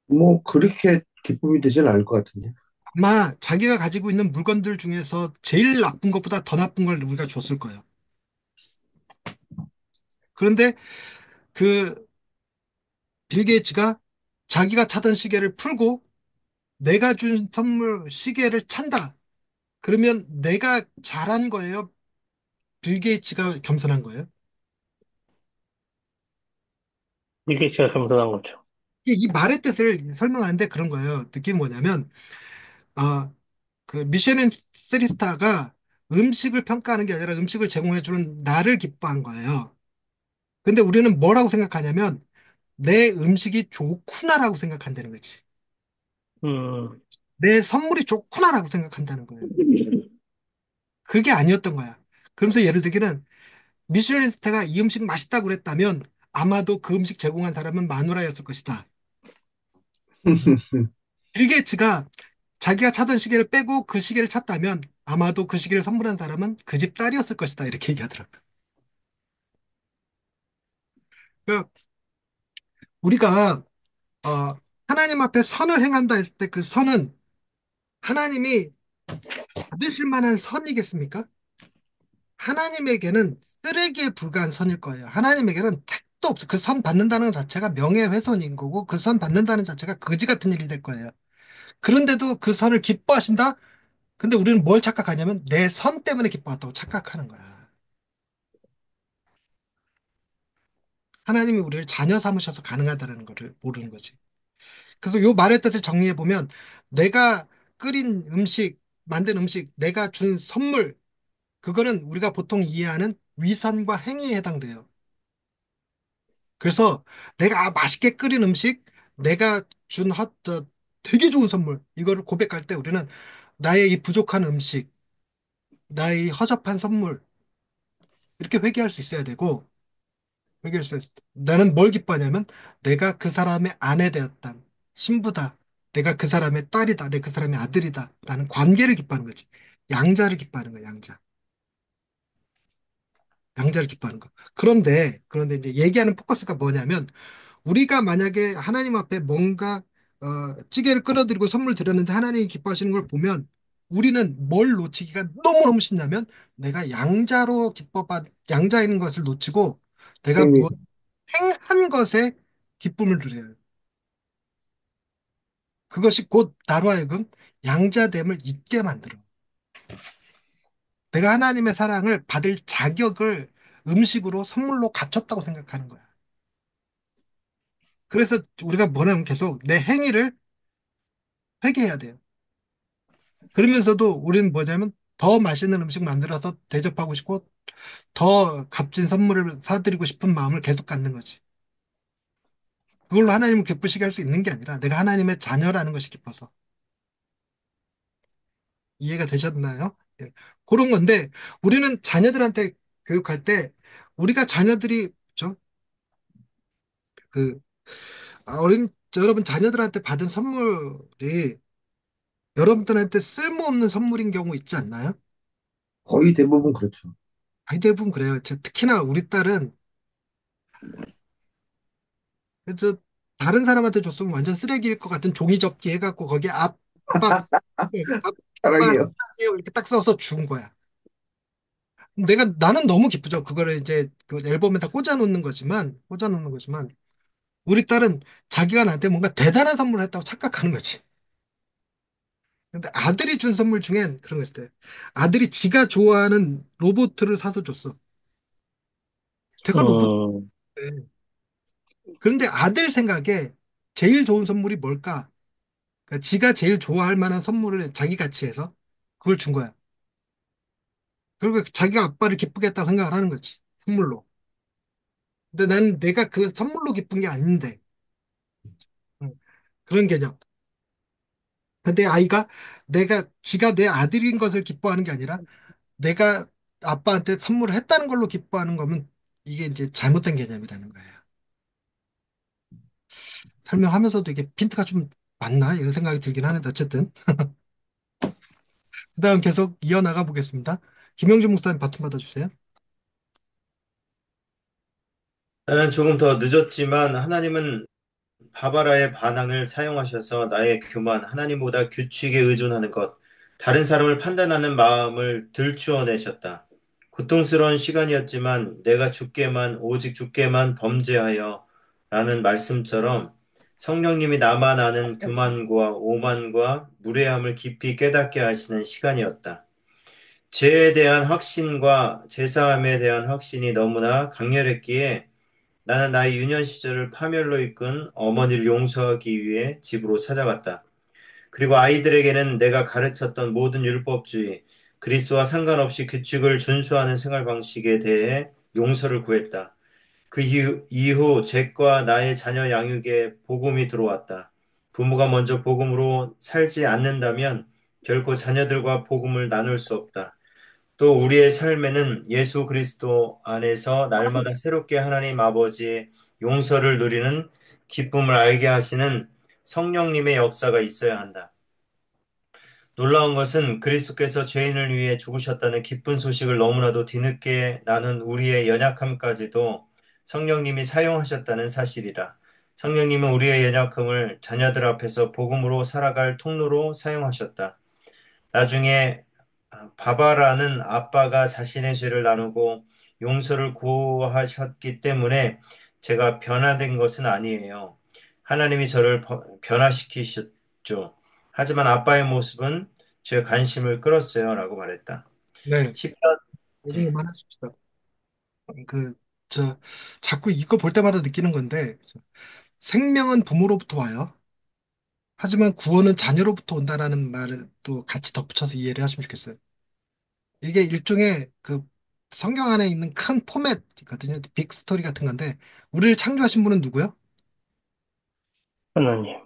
뭐 그렇게 기쁨이 되진 않을 것 같은데. 아마 자기가 가지고 있는 물건들 중에서 제일 나쁜 것보다 더 나쁜 걸 우리가 줬을 거예요. 그런데 그 빌 게이츠가 자기가 차던 시계를 풀고 내가 준 선물 시계를 찬다. 그러면 내가 잘한 거예요? 빌 게이츠가 겸손한 거예요? 이게 제가 겸손한 거죠. 이 말의 뜻을 설명하는데 그런 거예요. 느낌이 뭐냐면, 아, 그 미쉐린 쓰리스타가 음식을 평가하는 게 아니라 음식을 제공해주는 나를 기뻐한 거예요. 근데 우리는 뭐라고 생각하냐면, 내 음식이 좋구나라고 생각한다는 거지. 음, 내 선물이 좋구나라고 생각한다는 거예요. 그게 아니었던 거야. 그러면서 예를 들기는 미슐린 스타가 이 음식 맛있다고 그랬다면 아마도 그 음식 제공한 사람은 마누라였을 것이다. 빌 게이츠가 자기가 차던 시계를 빼고 그 시계를 찼다면 아마도 그 시계를 선물한 사람은 그 집 딸이었을 것이다. 이렇게 얘기하더라고요. 그 우리가 어, 하나님 앞에 선을 행한다 했을 때 그 선은 하나님이 받으실 만한 선이겠습니까? 하나님에게는 쓰레기에 불과한 선일 거예요. 하나님에게는 택도 없어. 그 선 받는다는 것 자체가 명예훼손인 거고 그 선 받는다는 자체가 거지 같은 일이 될 거예요. 그런데도 그 선을 기뻐하신다? 근데 우리는 뭘 착각하냐면 내 선 때문에 기뻐한다고 착각하는 거야. 하나님이 우리를 자녀 삼으셔서 가능하다는 것을 모르는 거지. 그래서 요 말의 뜻을 정리해 보면 내가 끓인 음식, 만든 음식, 내가 준 선물, 그거는 우리가 보통 이해하는 위선과 행위에 해당돼요. 그래서 내가 맛있게 끓인 음식, 내가 준 되게 좋은 선물, 이거를 고백할 때 우리는 나의 이 부족한 음식, 나의 이 허접한 선물, 이렇게 회개할 수 있어야 되고, 회개할 수 있어. 나는 뭘 기뻐하냐면, 내가 그 사람의 아내 되었다. 신부다. 내가 그 사람의 딸이다. 내가 그 사람의 아들이다. 라는 관계를 기뻐하는 거지. 양자를 기뻐하는 거야, 양자. 양자를 기뻐하는 거. 그런데 이제 얘기하는 포커스가 뭐냐면, 우리가 만약에 하나님 앞에 뭔가 찌개를 끌어들이고 선물 드렸는데 하나님이 기뻐하시는 걸 보면 우리는 뭘 놓치기가 너무너무 쉽냐면 내가 양자인 것을 놓치고 내가 무엇 행한 것에 기쁨을 누려요. 그것이 곧 나로 하여금 양자됨을 잊게 만들어. 내가 하나님의 사랑을 받을 자격을 음식으로 선물로 갖췄다고 생각하는 거야. 그래서 우리가 뭐냐면 계속 내 행위를 회개해야 돼요. 그러면서도 우리는 뭐냐면 더 맛있는 음식 만들어서 대접하고 싶고 더 값진 선물을 사드리고 싶은 마음을 계속 갖는 거지. 그걸로 하나님을 기쁘시게 할 수 있는 게 아니라 내가 하나님의 자녀라는 것이 기뻐서. 이해가 되셨나요? 예. 그런 건데 우리는 자녀들한테 교육할 때 우리가 자녀들이 그 어린 여러분 자녀들한테 받은 선물이 여러분들한테 쓸모없는 선물인 경우 있지 않나요? 거의 대부분 그렇죠. 아이 대부분 그래요. 특히나 우리 딸은 그래서 다른 사람한테 줬으면 완전 쓰레기일 것 같은 종이 접기 해갖고 거기에 아빠 사랑해요. 사랑해요 이렇게 딱 써서 준 거야. 나는 너무 기쁘죠. 그거를 이제 그 앨범에다 꽂아 놓는 거지만 우리 딸은 자기가 나한테 뭔가 대단한 선물을 했다고 착각하는 거지. 근데 아들이 준 선물 중엔 그런 거 있어요. 아들이 지가 좋아하는 로봇을 사서 줬어. 걔가 로봇. 음, 그런데 아들 생각에 제일 좋은 선물이 뭘까? 그러니까 지가 제일 좋아할 만한 선물을 자기 가치에서 그걸 준 거야. 그리고 자기가 아빠를 기쁘게 했다고 생각을 하는 거지. 선물로. 근데 난 내가 그 선물로 기쁜 게 아닌데. 응, 그런 개념. 근데 아이가 지가 내 아들인 것을 기뻐하는 게 아니라 내가 아빠한테 선물을 했다는 걸로 기뻐하는 거면 이게 이제 잘못된 개념이라는 거예요. 설명하면서도 이게 핀트가 좀 맞나? 이런 생각이 들긴 하는데 어쨌든 그다음 계속 이어나가 보겠습니다. 김영준 목사님 바톤 받아주세요. 나는 조금 더 늦었지만 하나님은 바바라의 반항을 사용하셔서 나의 교만, 하나님보다 규칙에 의존하는 것, 다른 사람을 판단하는 마음을 들추어내셨다. 고통스러운 시간이었지만 내가 오직 주께만 범죄하여 라는 말씀처럼 성령님이 나만 아는 교만과 오만과 무례함을 깊이 깨닫게 하시는 시간이었다. 죄에 대한 확신과 제사함에 대한 확신이 너무나 강렬했기에 나는 나의 유년 시절을 파멸로 이끈 어머니를 용서하기 위해 집으로 찾아갔다. 그리고 아이들에게는 내가 가르쳤던 모든 율법주의, 그리스도와 상관없이 규칙을 준수하는 생활 방식에 대해 용서를 구했다. 그 이후 잭과 나의 자녀 양육에 복음이 들어왔다. 부모가 먼저 복음으로 살지 않는다면 결코 자녀들과 복음을 나눌 수 없다. 또 우리의 삶에는 예수 그리스도 안에서 날마다 새롭게 하나님 아버지의 용서를 누리는 기쁨을 알게 하시는 성령님의 역사가 있어야 한다. 놀라운 것은 그리스도께서 죄인을 위해 죽으셨다는 기쁜 소식을 너무나도 뒤늦게 나눈 우리의 연약함까지도 성령님이 사용하셨다는 사실이다. 성령님은 우리의 연약함을 자녀들 앞에서 복음으로 살아갈 통로로 사용하셨다. 나중에 바바라는 아빠가 자신의 죄를 나누고 용서를 구하셨기 때문에 제가 변화된 것은 아니에요. 하나님이 저를 변화시키셨죠. 하지만 아빠의 모습은 제 관심을 끌었어요. 라고 말했다. 네, 10년, 이런 것만 하십시다. 그, 자꾸 이거 볼 때마다 느끼는 건데, 생명은 부모로부터 와요. 하지만 구원은 자녀로부터 온다라는 말을 또 같이 덧붙여서 이해를 하시면 좋겠어요. 이게 일종의 그 성경 안에 있는 큰 포맷이거든요. 빅 스토리 같은 건데, 우리를 창조하신 분은 누구요? 하나님,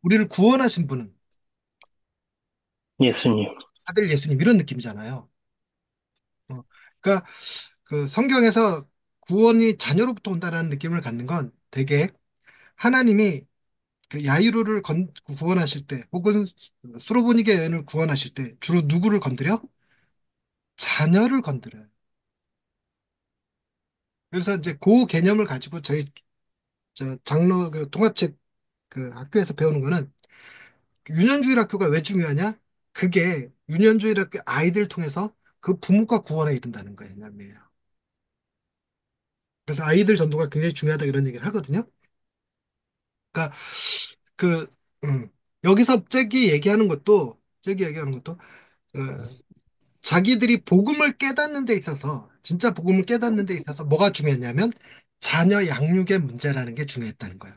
우리를 구원하신 분은 예수님. 아들 예수님 이런 느낌이잖아요. 그러니까 그 성경에서 구원이 자녀로부터 온다라는 느낌을 갖는 건 되게 하나님이 그 야이로를 구원하실 때 혹은 수로보니게 여인을 구원하실 때 주로 누구를 건드려? 자녀를 건드려요. 그래서 이제 그 개념을 가지고 저희 장로 그 통합책 그 학교에서 배우는 거는 유년주일 학교가 왜 중요하냐? 그게 유년주일 학교 아이들 통해서 그 부모가 구원에 이른다는 거예요. 왜냐면요. 그래서 아이들 전도가 굉장히 중요하다 이런 얘기를 하거든요. 그러니까 그 음, 여기서 잭이 얘기하는 것도 자기들이 복음을 깨닫는 데 있어서 진짜 복음을 깨닫는 데 있어서 뭐가 중요했냐면 자녀 양육의 문제라는 게 중요했다는 거예요.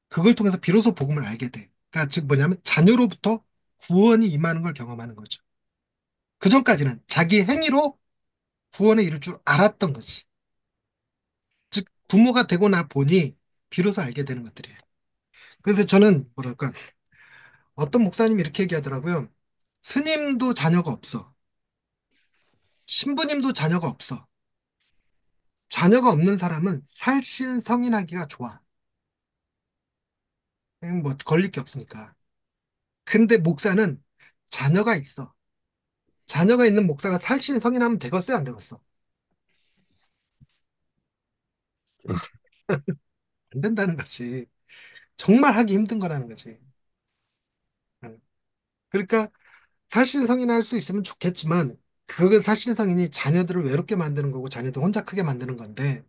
그걸 통해서 비로소 복음을 알게 돼. 그러니까 즉 뭐냐면 자녀로부터 구원이 임하는 걸 경험하는 거죠. 그 전까지는 자기 행위로 구원에 이를 줄 알았던 거지. 즉 부모가 되고 나 보니 비로소 알게 되는 것들이에요. 그래서 저는 뭐랄까 어떤 목사님이 이렇게 얘기하더라고요. 스님도 자녀가 없어. 신부님도 자녀가 없어. 자녀가 없는 사람은 살신성인하기가 좋아. 뭐 걸릴 게 없으니까. 근데 목사는 자녀가 있어. 자녀가 있는 목사가 살신성인하면 되겠어요, 안 되겠어? 안 된다는 거지. 정말 하기 힘든 거라는 거지. 응. 그러니까 살신성인할 수 있으면 좋겠지만 그 살신성인이 자녀들을 외롭게 만드는 거고 자녀들 혼자 크게 만드는 건데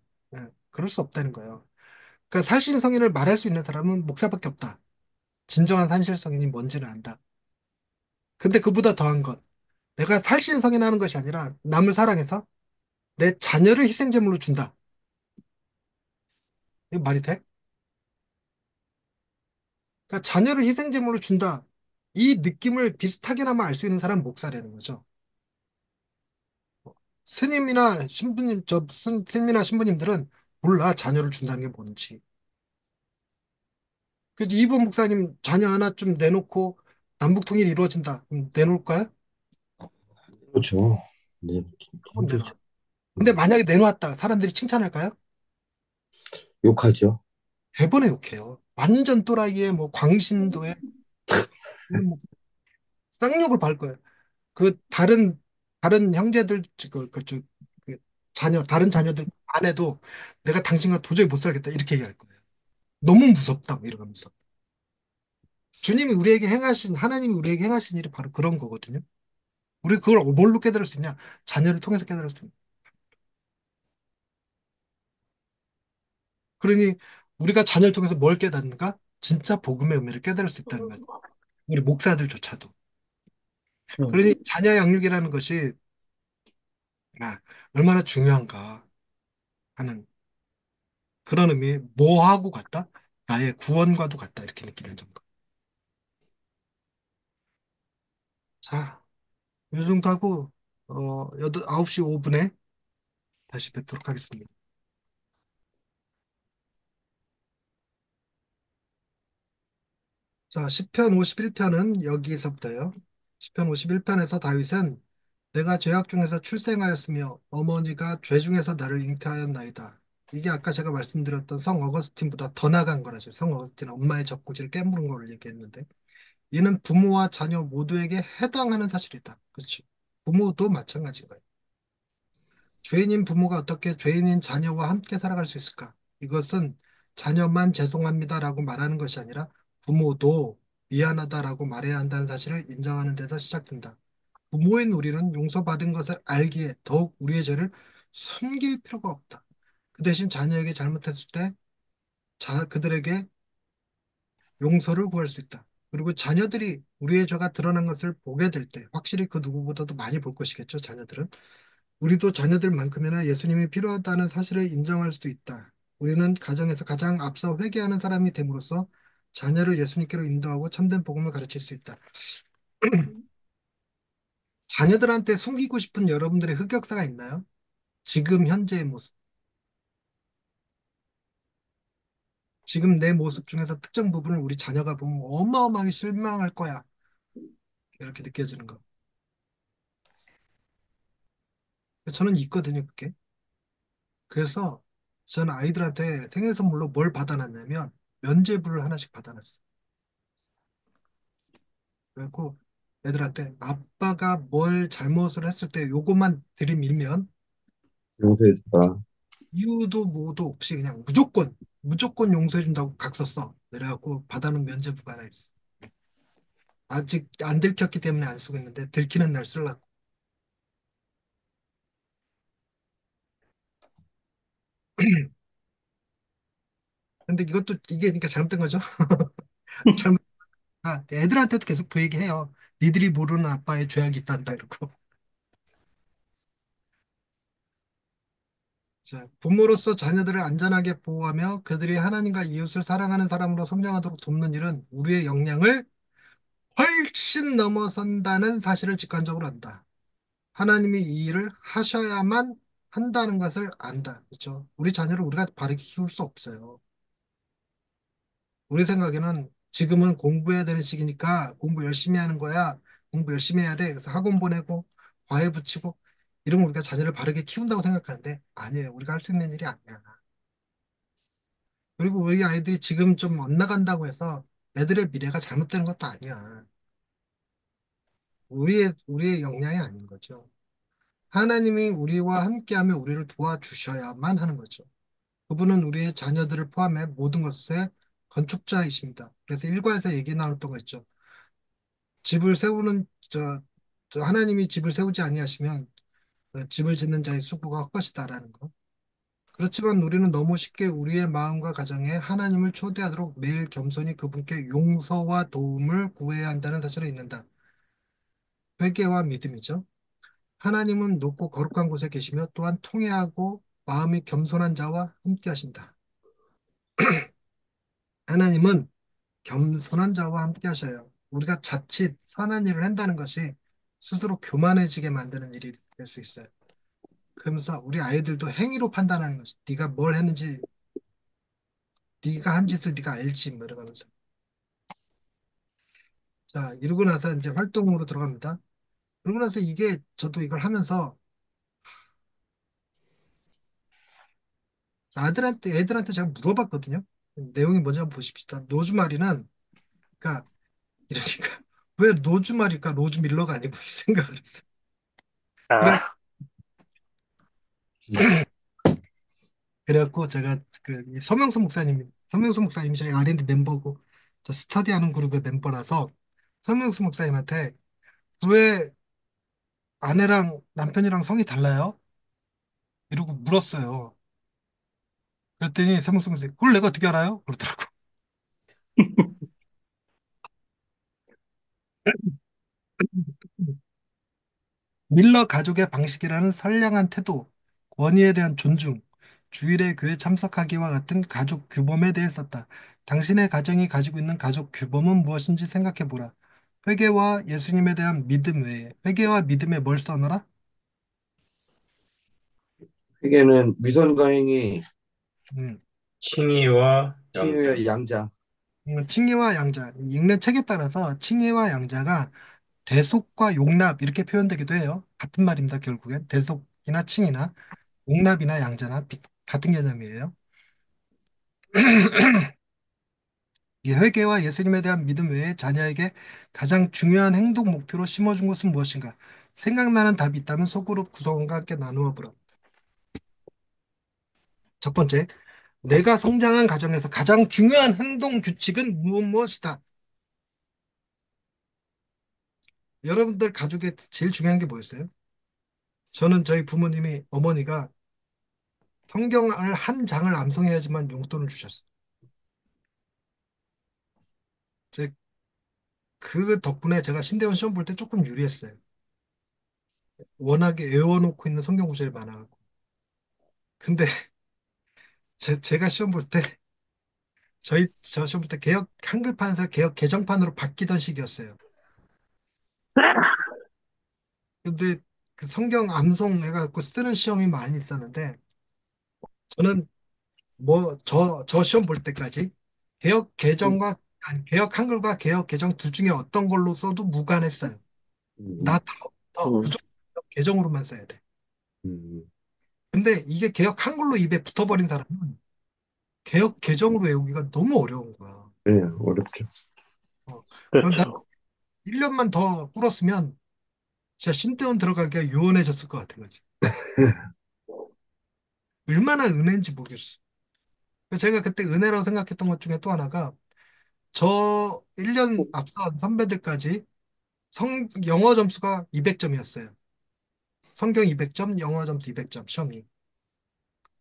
그럴 수 없다는 거예요. 그러니까 살신성인을 말할 수 있는 사람은 목사밖에 없다. 진정한 산실성인이 뭔지를 안다. 근데 그보다 더한 것, 내가 살신성인하는 것이 아니라 남을 사랑해서 내 자녀를 희생제물로 준다. 이거 말이 돼? 그러니까 자녀를 희생제물로 준다. 이 느낌을 비슷하게나마 알 수 있는 사람은 목사라는 거죠. 스님이나 신부님, 스님이나 신부님들은 몰라, 자녀를 준다는 게 뭔지. 그래서 이분 목사님 자녀 하나 좀 내놓고 남북통일이 이루어진다. 내놓을까요? 그렇죠. 네, 그건 내놔. 힘들죠. 근데 음, 만약에 내놓았다. 사람들이 칭찬할까요? 욕하죠. 대번에 욕해요. 완전 또라이의 뭐 광신도에 뭐 쌍욕을 밟을 거예요. 그 다른 형제들 그 자녀 다른 자녀들 아내도 내가 당신과 도저히 못 살겠다 이렇게 얘기할 거예요. 너무 무섭다 뭐 이러면서. 주님이 우리에게 행하신 하나님이 우리에게 행하신 일이 바로 그런 거거든요. 우리 그걸 뭘로 깨달을 수 있냐? 자녀를 통해서 깨달을 수 있는. 그러니 우리가 자녀를 통해서 뭘 깨닫는가? 진짜 복음의 의미를 깨달을 수 있다는 거죠. 우리 목사들조차도. 그러니 자녀 양육이라는 것이 아, 얼마나 중요한가 하는 그런 의미, 뭐하고 같다? 나의 구원과도 같다. 이렇게 느끼는 정도. 자, 이 정도 하고, 9시 5분에 다시 뵙도록 하겠습니다. 자, 시편 51편은 여기서부터요. 시편 51편에서 다윗은 내가 죄악 중에서 출생하였으며 어머니가 죄 중에서 나를 잉태하였나이다. 이게 아까 제가 말씀드렸던 성 어거스틴보다 더 나간 거라죠. 성 어거스틴은 엄마의 젖꼭지를 깨물은 거를 얘기했는데 이는 부모와 자녀 모두에게 해당하는 사실이다. 그렇죠. 부모도 마찬가지인 거예요. 죄인인 부모가 어떻게 죄인인 자녀와 함께 살아갈 수 있을까? 이것은 자녀만 죄송합니다라고 말하는 것이 아니라 부모도 미안하다라고 말해야 한다는 사실을 인정하는 데서 시작된다. 부모인 우리는 용서받은 것을 알기에 더욱 우리의 죄를 숨길 필요가 없다. 그 대신 자녀에게 잘못했을 때 그들에게 용서를 구할 수 있다. 그리고 자녀들이 우리의 죄가 드러난 것을 보게 될 때, 확실히 그 누구보다도 많이 볼 것이겠죠, 자녀들은. 우리도 자녀들만큼이나 예수님이 필요하다는 사실을 인정할 수 있다. 우리는 가정에서 가장 앞서 회개하는 사람이 됨으로써 자녀를 예수님께로 인도하고 참된 복음을 가르칠 수 있다. 자녀들한테 숨기고 싶은 여러분들의 흑역사가 있나요? 지금 현재의 모습. 지금 내 모습 중에서 특정 부분을 우리 자녀가 보면 어마어마하게 실망할 거야. 이렇게 느껴지는 거. 저는 있거든요, 그게. 그래서 저는 아이들한테 생일 선물로 뭘 받아놨냐면 면제부를 하나씩 받아놨어요. 그래갖고 애들한테 아빠가 뭘 잘못을 했을 때 요것만 들이밀면 용서해주라. 이유도 뭐도 없이 그냥 무조건 용서해준다고 각서 써. 그래갖고 받아놓은 면제부가 하나 있어. 아직 안 들켰기 때문에 안 쓰고 있는데 들키는 날 쓰려고. 근데 이것도 이게 그러니까 잘못된 거죠. 잘못. 애들한테도 계속 그 얘기 해요. 니들이 모르는 아빠의 죄악이 있단다 이러고. 자, 부모로서 자녀들을 안전하게 보호하며 그들이 하나님과 이웃을 사랑하는 사람으로 성장하도록 돕는 일은 우리의 역량을 훨씬 넘어선다는 사실을 직관적으로 안다. 하나님이 이 일을 하셔야만 한다는 것을 안다. 그렇죠? 우리 자녀를 우리가 바르게 키울 수 없어요. 우리 생각에는 지금은 공부해야 되는 시기니까 공부 열심히 하는 거야. 공부 열심히 해야 돼. 그래서 학원 보내고 과외 붙이고 이러면 우리가 자녀를 바르게 키운다고 생각하는데 아니에요. 우리가 할 수 있는 일이 아니야. 그리고 우리 아이들이 지금 좀 엇나간다고 해서 애들의 미래가 잘못되는 것도 아니야. 우리의 역량이 아닌 거죠. 하나님이 우리와 함께하며 우리를 도와주셔야만 하는 거죠. 그분은 우리의 자녀들을 포함해 모든 것의 건축자이십니다. 그래서 일과에서 얘기 나눴던 거 있죠. 집을 세우는 저 하나님이 집을 세우지 아니하시면 집을 짓는 자의 수고가 헛것이다라는 거. 그렇지만 우리는 너무 쉽게 우리의 마음과 가정에 하나님을 초대하도록 매일 겸손히 그분께 용서와 도움을 구해야 한다는 사실을 잊는다. 회개와 믿음이죠. 하나님은 높고 거룩한 곳에 계시며 또한 통회하고 마음이 겸손한 자와 함께 하신다. 하나님은 겸손한 자와 함께 하셔요. 우리가 자칫 선한 일을 한다는 것이 스스로 교만해지게 만드는 일이 될 수 있어요. 그러면서 우리 아이들도 행위로 판단하는 거지. 네가 뭘 했는지, 네가 한 짓을 네가 알지, 뭐 이러면서. 자, 이러고 나서 이제 활동으로 들어갑니다. 그러고 나서 이게 저도 이걸 하면서 애들한테 제가 물어봤거든요. 내용이 뭔지 한번 보십시다. 노즈마리는, 그러니까 이러니까 왜 노즈마리일까? 로즈 밀러가 아니고 이 생각을 했어. 그래, 아, 그래갖고 제가 그이 서명수 목사님이 저희 R&D 멤버고 저 스터디하는 그룹의 멤버라서 서명수 목사님한테 왜 아내랑 남편이랑 성이 달라요? 이러고 물었어요. 그랬더니 서명수 목사님 그걸 내가 어떻게 알아요? 그러더라고. 밀러 가족의 방식이라는 선량한 태도, 권위에 대한 존중, 주일에 교회 참석하기와 같은 가족 규범에 대해 썼다. 당신의 가정이 가지고 있는 가족 규범은 무엇인지 생각해 보라. 회개와 예수님에 대한 믿음 외에 회개와 믿음에 뭘 써너라? 회계는 위선과행이 음, 칭의와 양자. 칭의와 양자. 칭의와 양자. 읽는 책에 따라서 칭의와 양자가 대속과 용납 이렇게 표현되기도 해요. 같은 말입니다. 결국엔 대속이나 칭의나 용납이나 양자나 같은 개념이에요. 이 회개와 예수님에 대한 믿음 외에 자녀에게 가장 중요한 행동 목표로 심어준 것은 무엇인가? 생각나는 답이 있다면 소그룹 구성원과 함께 나누어 보라. 첫 번째, 내가 성장한 가정에서 가장 중요한 행동 규칙은 무엇이다? 여러분들 가족에 제일 중요한 게 뭐였어요? 저는 저희 부모님이 어머니가 성경을 한 장을 암송해야지만 용돈을 주셨어요. 제 그 덕분에 제가 신대원 시험 볼 때 조금 유리했어요. 워낙에 외워놓고 있는 성경 구절이 많아가지고. 근데 제가 시험 볼 때 저 시험 볼 때 개혁 한글판에서 개혁 개정판으로 바뀌던 시기였어요. 근데 그 성경 암송 해갖고 쓰는 시험이 많이 있었는데 저는 뭐 저 시험 볼 때까지 개혁 개정과 아니, 개혁 한글과 개혁 개정 둘 중에 어떤 걸로 써도 무관했어요. 나 음, 다음부터 음, 무조건 개혁 개정으로만 써야 돼. 음, 근데 이게 개혁 한글로 입에 붙어버린 사람은 개혁 개정으로 외우기가 너무 어려운 거야. 네, 어렵죠. 어. 나 그렇죠. 1년만 더 꿇었으면 진짜 신대원 들어가기가 유원해졌을 것 같은 거지. 얼마나 은혜인지 모르겠어. 제가 그때 은혜라고 생각했던 것 중에 또 하나가 저 1년 앞선 선배들까지 영어 점수가 200점이었어요. 성경 200점, 영어 점수 200점, 시험이.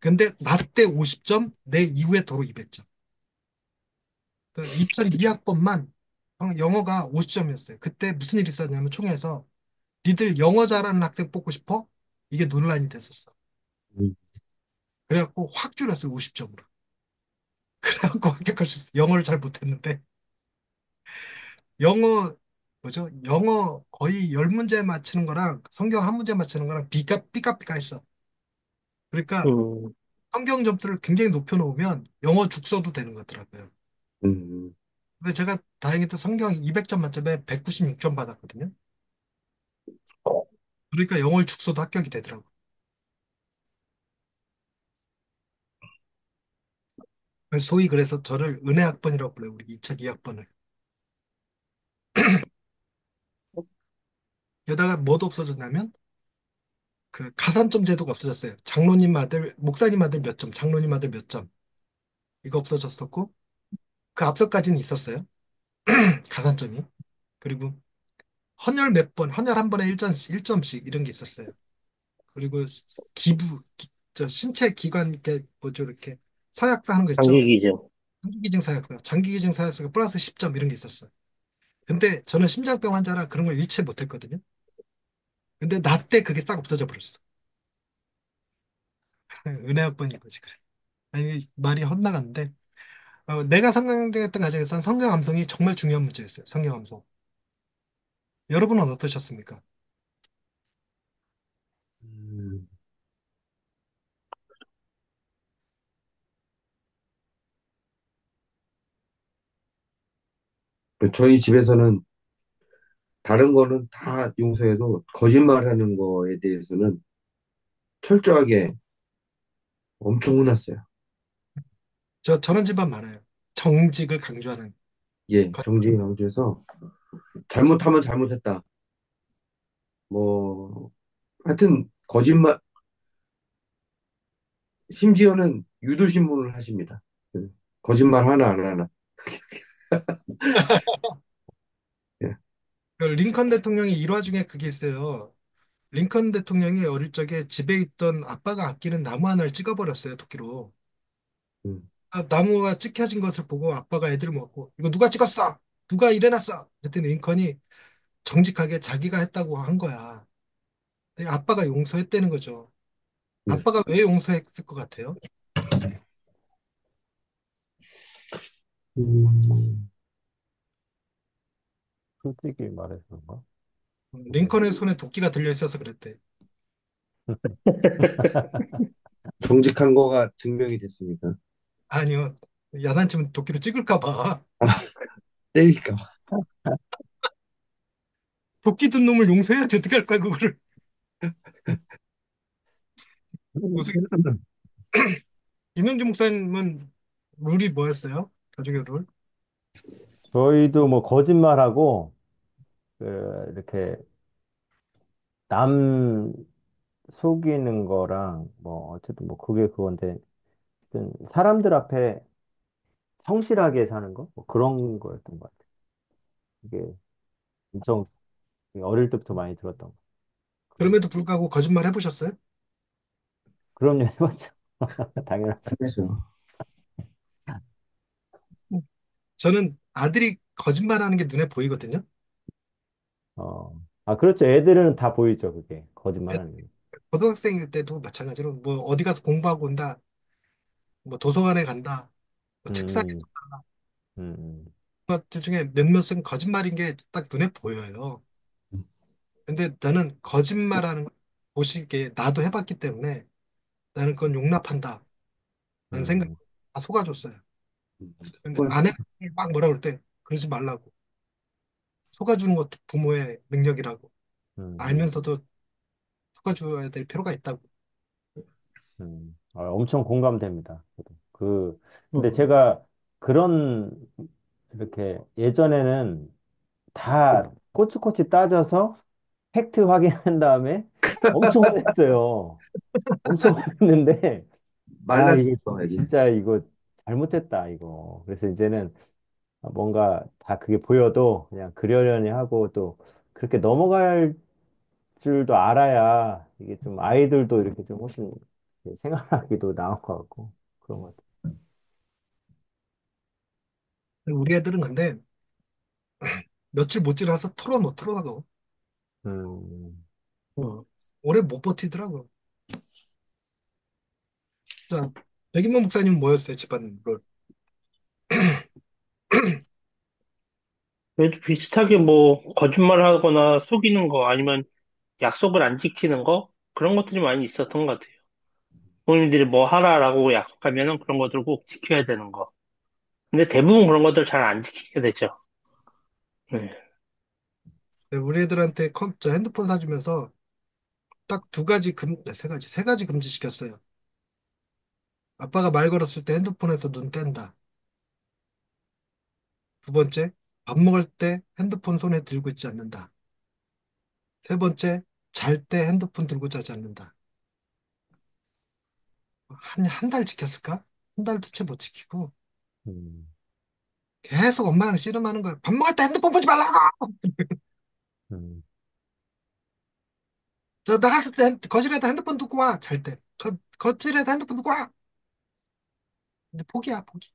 근데 나 때 50점, 내 이후에 도로 200점. 그 2002학번만 영어가 50점이었어요. 그때 무슨 일이 있었냐면 총회에서 니들 영어 잘하는 학생 뽑고 싶어? 이게 논란이 됐었어. 음, 그래갖고 확 줄였어요, 50점으로. 그래갖고 합격할 수 있어요. 영어를 잘 못했는데. 영어, 뭐죠? 영어 거의 10문제 맞히는 거랑 성경 한 문제 맞히는 거랑 삐까삐까 했어. 그러니까 음, 성경 점수를 굉장히 높여놓으면 영어 죽 써도 되는 것 같더라고요. 음, 근데 제가 다행히도 성경 200점 만점에 196점 받았거든요. 그러니까 영어 축소도 합격이 되더라고요. 소위 그래서 저를 은혜 학번이라고 불러요. 우리 2002학번을. 게다가 뭐도 없어졌냐면 그 가산점 제도가 없어졌어요. 장로님 아들, 목사님 아들 몇 점, 장로님 아들 몇 점. 이거 없어졌었고 그 앞서까지는 있었어요. 가산점이. 그리고 헌혈 몇 번, 헌혈 한 번에 1점씩 이런 게 있었어요. 그리고 기부, 저 신체 기관 이렇게 뭐죠 이렇게 서약서 하는 거 있죠. 장기기증. 장기기증 서약서, 장기기증 서약서가 플러스 10점 이런 게 있었어요. 근데 저는 심장병 환자라 그런 걸 일체 못했거든요. 근데 나 때 그게 싹 없어져 버렸어. 은혜 학번인 거지 그래. 아니 말이 헛나갔는데 내가 성장했던 과정에서는 성경 암송이 정말 중요한 문제였어요. 성경 암송. 여러분은 어떠셨습니까? 음. 저희 집에서는 다른 거는 다 용서해도 거짓말하는 거에 대해서는 철저하게 엄청 혼났어요. 저런 집안 많아요. 정직을 강조하는. 예, 거- 정직히 강조해서 잘못하면 잘못했다. 뭐 하여튼 거짓말 심지어는 유도신문을 하십니다. 그 거짓말 하나 안 하나. 예. 그 링컨 대통령이 일화 중에 그게 있어요. 링컨 대통령이 어릴 적에 집에 있던 아빠가 아끼는 나무 하나를 찍어버렸어요, 도끼로. 음, 나무가 찍혀진 것을 보고 아빠가 애들을 먹고, 이거 누가 찍었어? 누가 이래놨어? 그랬더니 링컨이 정직하게 자기가 했다고 한 거야. 근데 아빠가 용서했다는 거죠. 네. 아빠가 왜 용서했을 것 같아요? 음, 솔직히 말해서 그런가? 링컨의 손에 도끼가 들려 있어서 그랬대. 정직한 거가 증명이 됐으니까. 아니요. 야단치면 도끼로 찍을까 봐. 아, 때리니까. 도끼 든 놈을 용서해야지 어떻게 할 거야, 그거를. 무슨 임영주 목사님은 룰이 뭐였어요? 가족의 룰? 저희도 뭐 거짓말하고, 이렇게 남 속이는 거랑, 뭐, 어쨌든 뭐 그게 그건데, 어쨌든 사람들 앞에 성실하게 사는 거? 뭐 그런 거였던 것 같아요. 이게 엄청 어릴 때부터 많이 들었던 거. 그런, 그럼에도 불구하고 거짓말 해보셨어요? 그럼요, 해봤죠. 당연하죠. 해야죠. 저는 아들이 거짓말하는 게 눈에 보이거든요. 그렇죠. 애들은 다 보이죠, 그게. 거짓말 애- 하는 게. 고등학생 때도 마찬가지로 뭐 어디 가서 공부하고 온다, 뭐 도서관에 간다, 뭐 책상에 음, 음, 것들 중에 몇몇은 거짓말인 게 딱 눈에 보여요. 근데 나는 거짓말하는 걸 보시기에 나도 해봤기 때문에 나는 그건 용납한다. 라는 생각 음, 다 속아줬어요. 음. 근데 뭐, 아내가 막 뭐라 그럴 때 그러지 말라고. 속아주는 것도 부모의 능력이라고. 음, 알면서도 속아줘야 될 필요가 있다고. 엄청 공감됩니다. 저도. 근데 어. 제가 그런, 이렇게 예전에는 다 꼬치꼬치 따져서 팩트 확인한 다음에 엄청 혼냈어요. 엄청 혼냈는데, 이거 말라주고 진짜 이거 잘못했다, 이거. 그래서 이제는 뭔가 다 그게 보여도 그냥 그러려니 하고 또 그렇게 넘어갈 줄도 알아야 이게 좀 아이들도 이렇게 좀 훨씬 생활하기도 나은 것 같고 그런 것 같아요. 우리 애들은 근데 며칠 못 지나서 털어 놓더라고. 음, 어. 오래 못 버티더라고. 자, 백인모 목사님 뭐였어요, 집안 롤? 그래도 비슷하게 뭐, 거짓말하거나 속이는 거, 아니면 약속을 안 지키는 거? 그런 것들이 많이 있었던 것 같아요. 부모님들이 뭐 하라라고 약속하면은 그런 것들을 꼭 지켜야 되는 거. 근데 대부분 그런 것들 잘 안 지키게 되죠. 네. 우리 애들한테 저 핸드폰 사주면서 딱 두 가지 세 가지 금지시켰어요. 아빠가 말 걸었을 때 핸드폰에서 눈 뗀다. 두 번째, 밥 먹을 때 핸드폰 손에 들고 있지 않는다. 세 번째, 잘 때 핸드폰 들고 자지 않는다. 한 달 지켰을까? 한 달도 채 못 지키고 음, 계속 엄마랑 씨름하는 거야. 밥 먹을 때 핸드폰 보지 말라고! 음, 저 나갔을 때 거실에다 핸드폰 두고 와. 잘 때. 거실에다 핸드폰 두고 와. 근데 포기야, 포기.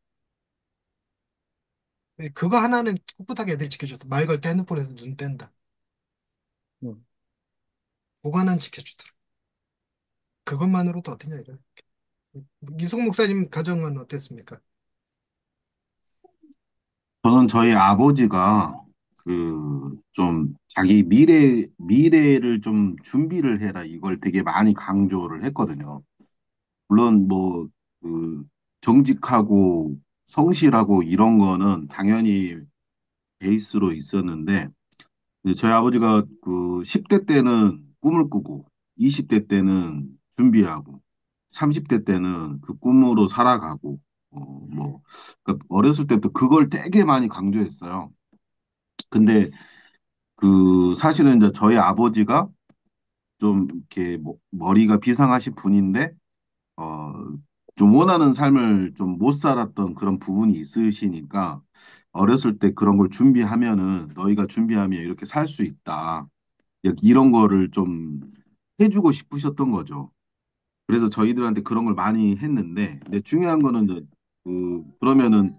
그거 하나는 꿋꿋하게 애들이 지켜줬어. 말 걸 때 핸드폰에서 눈 뗀다. 음. 그거 하나는 지켜주더라. 그것만으로도 어떠냐, 이래. 이승 목사님 가정은 어땠습니까? 저는 저희 아버지가 좀 자기 미래를 좀 준비를 해라 이걸 되게 많이 강조를 했거든요. 물론 그 정직하고 성실하고 이런 거는 당연히 베이스로 있었는데 저희 아버지가 그 10대 때는 꿈을 꾸고 20대 때는 준비하고 30대 때는 그 꿈으로 살아가고 그러니까 어렸을 때부터 그걸 되게 많이 강조했어요. 근데 그 사실은 이제 저희 아버지가 좀 이렇게 머리가 비상하신 분인데 어, 좀 원하는 삶을 좀 못 살았던 그런 부분이 있으시니까 어렸을 때 그런 걸 준비하면은 너희가 준비하면 이렇게 살 수 있다. 이런 거를 좀 해주고 싶으셨던 거죠. 그래서 저희들한테 그런 걸 많이 했는데, 근데 중요한 거는 이제 그러면은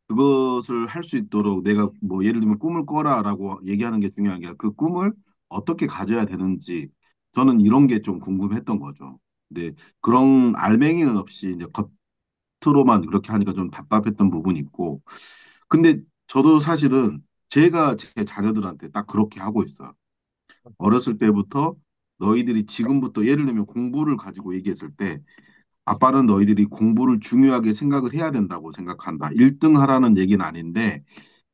그것을 할 수 있도록 내가 뭐 예를 들면 꿈을 꿔라라고 얘기하는 게 중요한 게 그 꿈을 어떻게 가져야 되는지 저는 이런 게 좀 궁금했던 거죠. 근데 그런 알맹이는 없이 이제 겉으로만 그렇게 하니까 좀 답답했던 부분이 있고, 근데 저도 사실은 제가 제 자녀들한테 딱 그렇게 하고 있어요. 어렸을 때부터 너희들이 지금부터 예를 들면 공부를 가지고 얘기했을 때 아빠는 너희들이 공부를 중요하게 생각을 해야 된다고 생각한다. 1등 하라는 얘기는 아닌데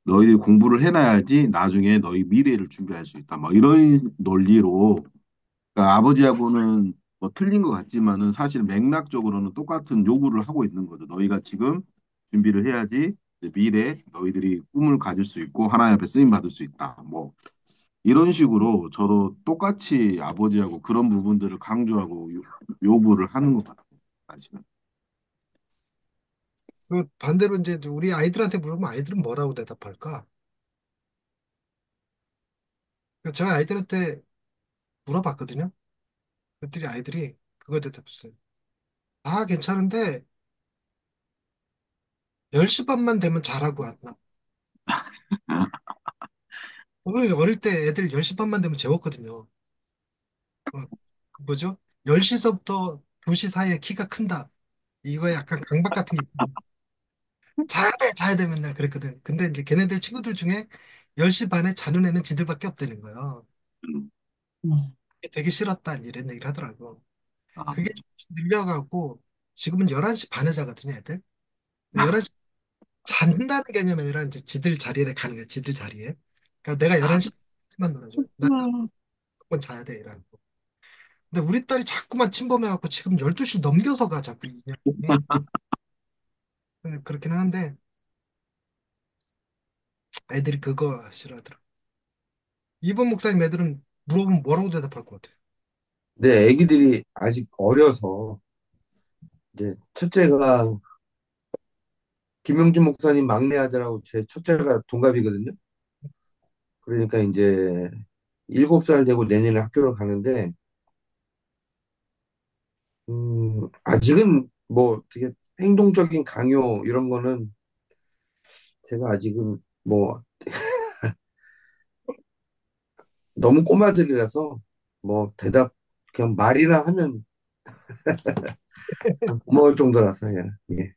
너희들이 공부를 해놔야지 나중에 너희 미래를 준비할 수 있다. 뭐 이런 논리로 그러니까 아버지하고는 뭐 틀린 것 같지만은 사실 맥락적으로는 똑같은 요구를 하고 있는 거죠. 너희가 지금 준비를 해야지 이제 미래 너희들이 꿈을 가질 수 있고 하나님 앞에 쓰임 받을 수 있다. 뭐 이런 식으로 저도 똑같이 아버지하고 그런 부분들을 강조하고 요구를 하는 것 같아요. 사실은. 그 반대로 이제 우리 아이들한테 물으면 아이들은 뭐라고 대답할까? 저희 아이들한테 물어봤거든요. 그들이 아이들이 그거 대답했어요. 아, 괜찮은데 10시 반만 되면 잘하고 왔나? 오늘 어릴 때 애들 10시 반만 되면 재웠거든요. 그 뭐죠? 10시서부터 2시 사이에 키가 큰다. 이거에 약간 강박 같은 게 있거든요. 자야 돼 맨날 그랬거든. 근데 이제 걔네들 친구들 중에 10시 반에 자는 애는 지들밖에 없다는 거예요. 음, 그게 되게 싫었다 이런 얘기를 하더라고. 아, 그게 좀 늘려가고 지금은 11시 반에 자거든요, 애들. 11시 잔다는 개념이 아니라 이제 지들 자리에 가는 거야, 지들 자리에. 그러니까 내가 11시만 놀아줘. 나 무조건 자야 돼, 이라고. 근데 우리 딸이 자꾸만 침범해갖고 지금 12시 넘겨서 가, 자꾸 이년이. 그렇긴 하는데 애들이 그거 싫어하더라. 이번 목사님 애들은 물어보면 뭐라고 대답할 것 같아요? 근데 애기들이 아직 어려서 이제 첫째가 김영준 목사님 막내 아들하고 제 첫째가 동갑이거든요. 그러니까 이제 7살 되고 내년에 학교를 가는데 아직은 뭐 되게 행동적인 강요 이런 거는 제가 아직은 뭐 너무 꼬마들이라서 뭐 대답 그냥 말이나 하면 고마울 정도라서 예. 예.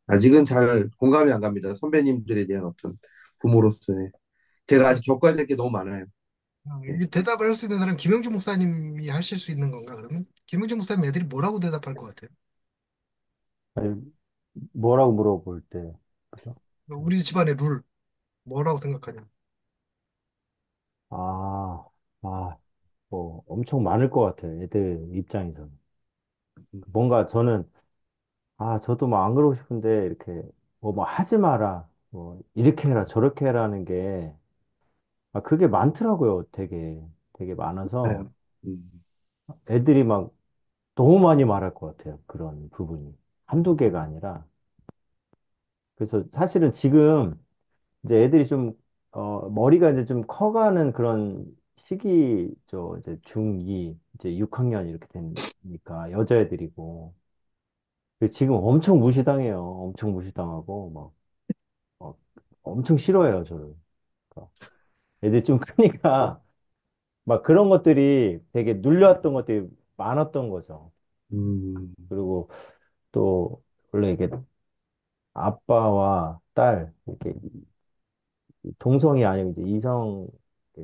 아직은 잘 공감이 안 갑니다. 선배님들에 대한 어떤 부모로서의 제가 아직 겪어야 될 게 너무 많아요. 예. 이 대답을 할 수 있는 사람 김영주 목사님이 하실 수 있는 건가, 그러면? 김영주 목사님 애들이 뭐라고 대답할 것 같아요? 아니, 뭐라고 물어볼 때. 그죠? 우리 집안의 룰, 뭐라고 생각하냐? 아, 아, 뭐 엄청 많을 것 같아요. 애들 입장에서는. 뭔가 저는 저도 뭐 안 그러고 싶은데 이렇게 뭐 하지 마라. 뭐 이렇게 해라 저렇게 해라는 게 그게 많더라고요. 되게 많아서 맞아요. 음, 애들이 막 너무 많이 말할 것 같아요. 그런 부분이. 한두 개가 아니라. 그래서 사실은 지금 이제 애들이 좀, 머리가 이제 좀 커가는 그런 시기죠. 이제 중2, 이제 6학년 이렇게 되니까 여자애들이고. 근데 지금 엄청 무시당해요. 엄청 무시당하고, 막 엄청 싫어해요, 저를. 그러니까 애들이 좀 크니까, 막 그런 것들이 되게 눌려왔던 것들이 많았던 거죠. 음, 그리고 또, 원래 이게 아빠와 딸, 이렇게 동성이 아니고 이제 이성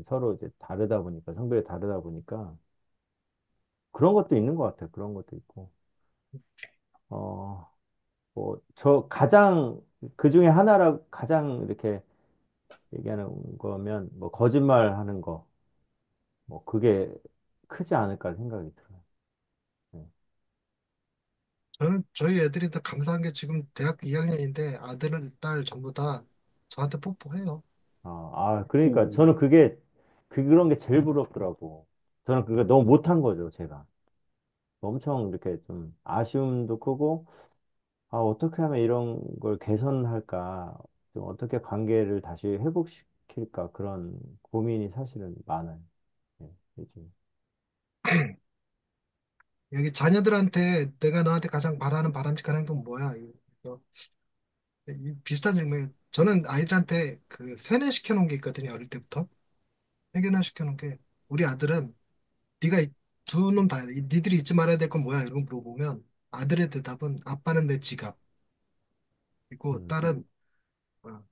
서로 이제 다르다 보니까 성별이 다르다 보니까 그런 것도 있는 것 같아요. 그런 것도 있고 뭐 저 가장 그 중에 하나라 가장 이렇게 얘기하는 거면 뭐 거짓말 하는 거 뭐 그게 크지 않을까 생각이 들어요. 네. 저는 저희 애들이 더 감사한 게 지금 대학교 2학년인데 아들, 딸 전부 다 저한테 뽀뽀해요. 그러니까 음. 저는 그런 게 제일 부럽더라고. 저는 그게 너무 못한 거죠, 제가. 엄청 이렇게 좀 아쉬움도 크고 어떻게 하면 이런 걸 개선할까? 좀 어떻게 관계를 다시 회복시킬까? 그런 고민이 사실은 많아요. 네, 요즘. 여기 자녀들한테 내가 너한테 가장 바라는 바람직한 행동 뭐야? 이거, 비슷한 질문에 저는 아이들한테 그 세뇌시켜 놓은 게 있거든요. 어릴 때부터. 세뇌시켜 놓은 게 우리 아들은 네가 두 놈 다 니들이 잊지 말아야 될 건 뭐야? 이런 거 물어보면 아들의 대답은 아빠는 내 지갑. 그리고 음, 딸은 어,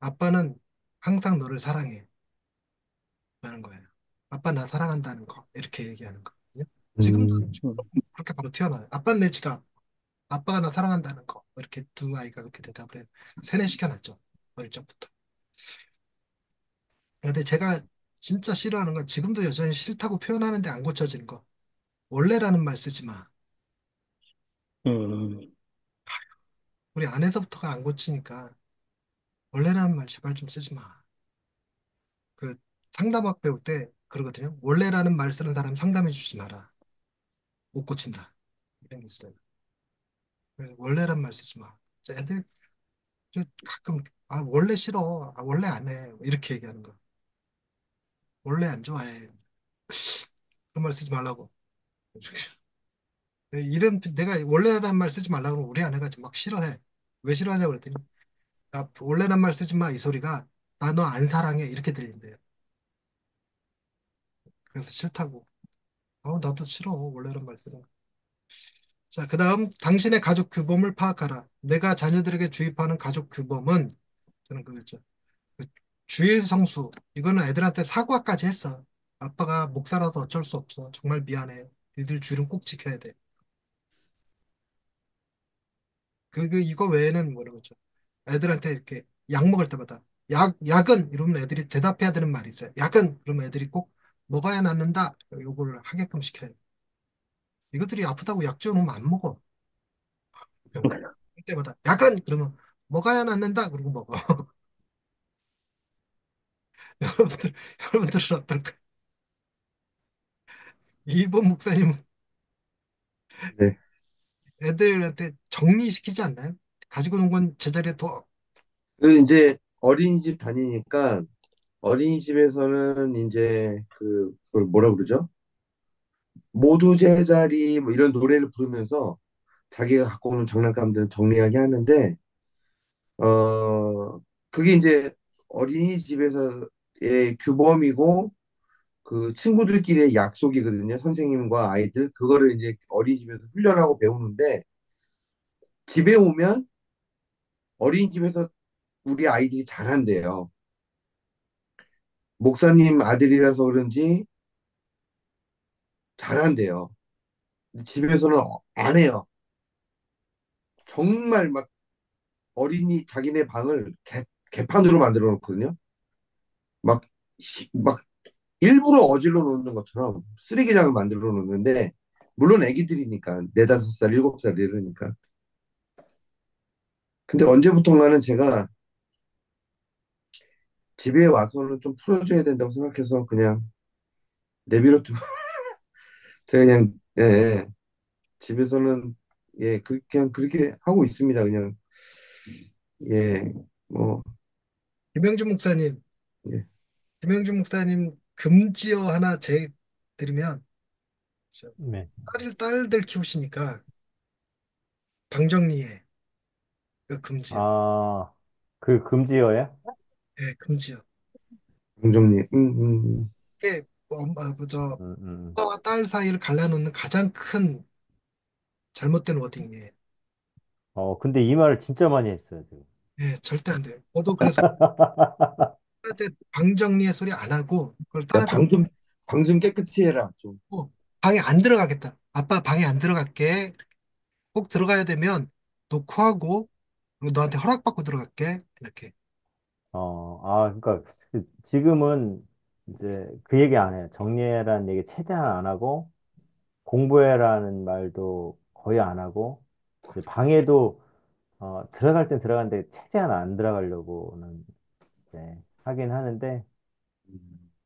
아빠는 항상 너를 사랑해. 라는 거예요. 아빠 나 사랑한다는 거. 이렇게 얘기하는 거거든요. 지금도 음, 음. 그렇게 바로 튀어나와요. 아빠는 내 지갑. 아빠가 나 사랑한다는 거. 이렇게 두 아이가 그렇게 대답을 해요. 세뇌시켜놨죠. 어릴 적부터. 근데 제가 진짜 싫어하는 건 지금도 여전히 싫다고 표현하는데 안 고쳐지는 거. 원래라는 말 쓰지 마. 음. 우리 안에서부터가 안 고치니까 원래라는 말 제발 좀 쓰지 마. 그 상담학 배울 때 그러거든요. 원래라는 말 쓰는 사람 상담해 주지 마라. 못 고친다. 이런 게 있어요. 그래서 원래란 말 쓰지 마. 애들 가끔 원래 싫어. 원래 안 해. 이렇게 얘기하는 거. 원래 안 좋아해. 그런 말 쓰지 말라고. 이름 내가 원래란 말 쓰지 말라고 하면 우리 아내가 막 싫어해. 왜 싫어하냐고 그랬더니 원래란 말 쓰지 마. 이 소리가 나 너 안 사랑해. 이렇게 들린대요. 그래서 싫다고. 나도 싫어. 원래란 말 쓰는 거. 자, 그다음 당신의 가족 규범을 파악하라. 내가 자녀들에게 주입하는 가족 규범은 저는 그거죠. 그 주일 성수. 이거는 애들한테 사과까지 했어. 아빠가 목사라서 어쩔 수 없어. 정말 미안해. 니들 주일은 꼭 지켜야 돼. 이거 외에는 뭐라고 그러죠? 애들한테 이렇게 약 먹을 때마다 약은 이러면 애들이 대답해야 되는 말이 있어요. 약은 그러면 애들이 꼭 먹어야 낫는다. 요거를 하게끔 시켜요. 이것들이 아프다고 약 지어놓으면 안 먹어. 그럴 때마다 약은 그러면 먹어야 낫는다. 그러고 먹어. 여러분들 여러분들은 어떨까? 이번 목사님은 네. 애들한테 정리시키지 않나요? 가지고 논 건 제자리에 더 그 이제 어린이집 다니니까 어린이집에서는 이제 그걸 뭐라 그러죠? 모두 제자리 뭐 이런 노래를 부르면서 자기가 갖고 오는 장난감들을 정리하게 하는데 그게 이제 어린이집에서의 규범이고 그 친구들끼리의 약속이거든요. 선생님과 아이들 그거를 이제 어린이집에서 훈련하고 배우는데 집에 오면 어린이집에서 우리 아이들이 잘한대요. 목사님 아들이라서 그런지 잘한대요. 집에서는 안 해요. 정말 막 어린이 자기네 방을 개판으로 만들어 놓거든요. 막, 막 일부러 어질러 놓는 것처럼 쓰레기장을 만들어 놓는데, 물론 애기들이니까, 네다섯 살, 일곱 살 이러니까. 근데 언제부턴가는 제가 집에 와서는 좀 풀어줘야 된다고 생각해서 그냥 내버려 두고, 제가 그냥, 예, 예. 집에서는, 예, 그냥 그렇게 하고 있습니다. 그냥, 예, 뭐, 김영준 목사님, 예. 김영준 목사님 금지어 하나 제 드리면 저 네. 딸들 키우시니까 방정리에 그 금지어. 아, 그 금지어야? 예, 금지어. 공정리, 이게 저 음, 음. 아빠와 딸 사이를 갈라놓는 가장 큰 잘못된 워딩이에요. 근데 이 말을 진짜 많이 했어요, 지금. 예, 절대 안 돼요. 저도 그래서 딸한테 방정리의 소리 안 하고 그걸 야, 딸한테 방 좀 깨끗이 해라, 좀. 묻고 방에 안 들어가겠다. 아빠 방에 안 들어갈게. 꼭 들어가야 되면 노크하고 그리고 너한테 허락받고 들어갈게. 이렇게. 그러니까 지금은 이제 그 얘기 안 해요. 정리해라는 얘기 최대한 안 하고, 공부해라는 말도 거의 안 하고, 이제 방에도 들어갈 땐 들어가는데 최대한 안 들어가려고는 이제 하긴 하는데,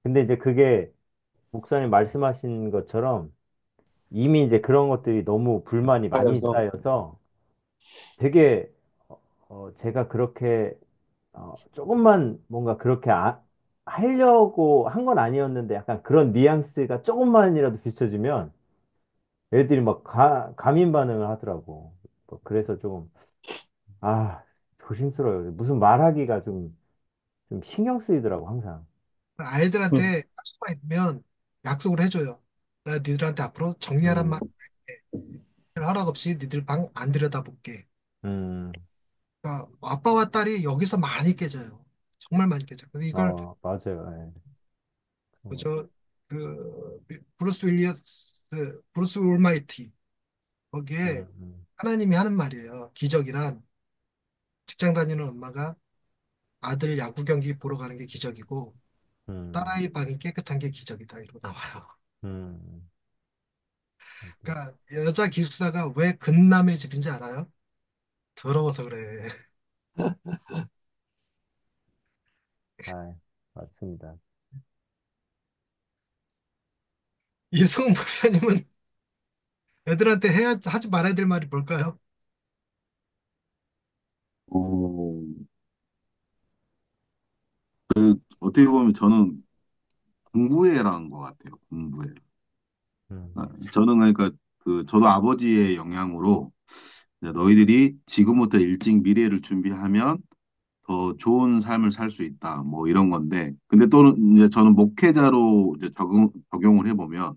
근데 이제 그게 목사님 말씀하신 것처럼 이미 이제 그런 것들이 너무 불만이 많이 쌓여서. 쌓여서 되게 제가 그렇게 조금만 뭔가 그렇게 하려고 한 건 아니었는데 약간 그런 뉘앙스가 조금만이라도 비춰지면 애들이 막 감인 반응을 하더라고. 뭐 그래서 좀, 아, 조심스러워요. 무슨 말하기가 좀 신경 쓰이더라고, 항상. 아이들한테 약속만 있으면 약속을 해줘요. 나 니들한테 앞으로 정리하란 말 음, 허락 없이 니들 방 안 들여다볼게. 음, 그러니까 아빠와 딸이 여기서 많이 깨져요. 정말 많이 깨져. 그래서 이걸 맞아요. 예. 그저 브루스 윌리엄스, 브루스 올마이티 거기에 음, 하나님이 하는 말이에요. 기적이란 직장 다니는 엄마가 아들 야구 경기 보러 가는 게 기적이고 음, 딸아이 방이 깨끗한 게 기적이다 이러고 나와요. 음, 음. 그러니까 여자 기숙사가 왜 금남의 집인지 알아요? 더러워서 그래. 아, 맞습니다. 이승훈 목사님은 애들한테 해야 하지 말아야 될 말이 뭘까요? 어, 어떻게 보면 저는 공부해라는 것 같아요. 공부해. 음, 저는 그러니까 저도 아버지의 영향으로 이제 너희들이 지금부터 일찍 미래를 준비하면 더 좋은 삶을 살 수 있다. 뭐 이런 건데. 근데 또 이제 저는 목회자로 이제 적용을 해보면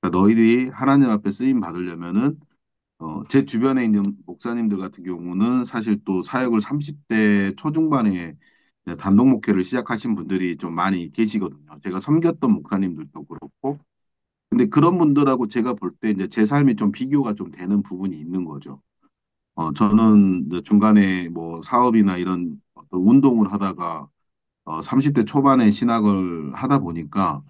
그러니까 너희들이 하나님 앞에 쓰임 받으려면은 제 주변에 있는 목사님들 같은 경우는 사실 또 사역을 30대 초중반에 이제 단독 목회를 시작하신 분들이 좀 많이 계시거든요. 제가 섬겼던 목사님들도 그렇고. 근데 그런 분들하고 제가 볼 때 이제 제 삶이 좀 비교가 좀 되는 부분이 있는 거죠. 저는 이제 중간에 뭐 사업이나 이런 어떤 운동을 하다가 30대 초반에 신학을 하다 보니까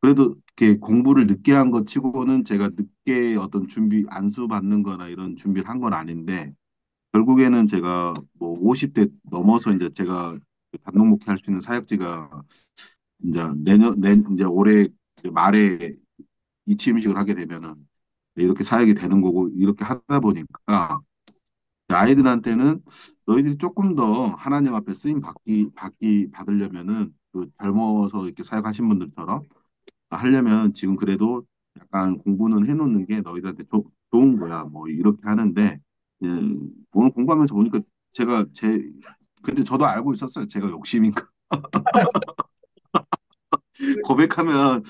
그래도 이렇게 공부를 늦게 한 것 치고는 제가 늦게 어떤 준비 안수 받는 거나 이런 준비를 한 건 아닌데 결국에는 제가 뭐 50대 넘어서 이제 제가 단독 목회할 수 있는 사역지가 이제 이제 올해 이제 말에 이 취임식을 하게 되면은 이렇게 사역이 되는 거고 이렇게 하다 보니까 아이들한테는 너희들이 조금 더 하나님 앞에 쓰임 받으려면은 젊어서 이렇게 사역하신 분들처럼 하려면 지금 그래도 약간 공부는 해놓는 게 너희들한테 좋은 거야. 뭐 이렇게 하는데 예, 오늘 공부하면서 보니까 제가 근데 저도 알고 있었어요. 제가 욕심인가 고백하면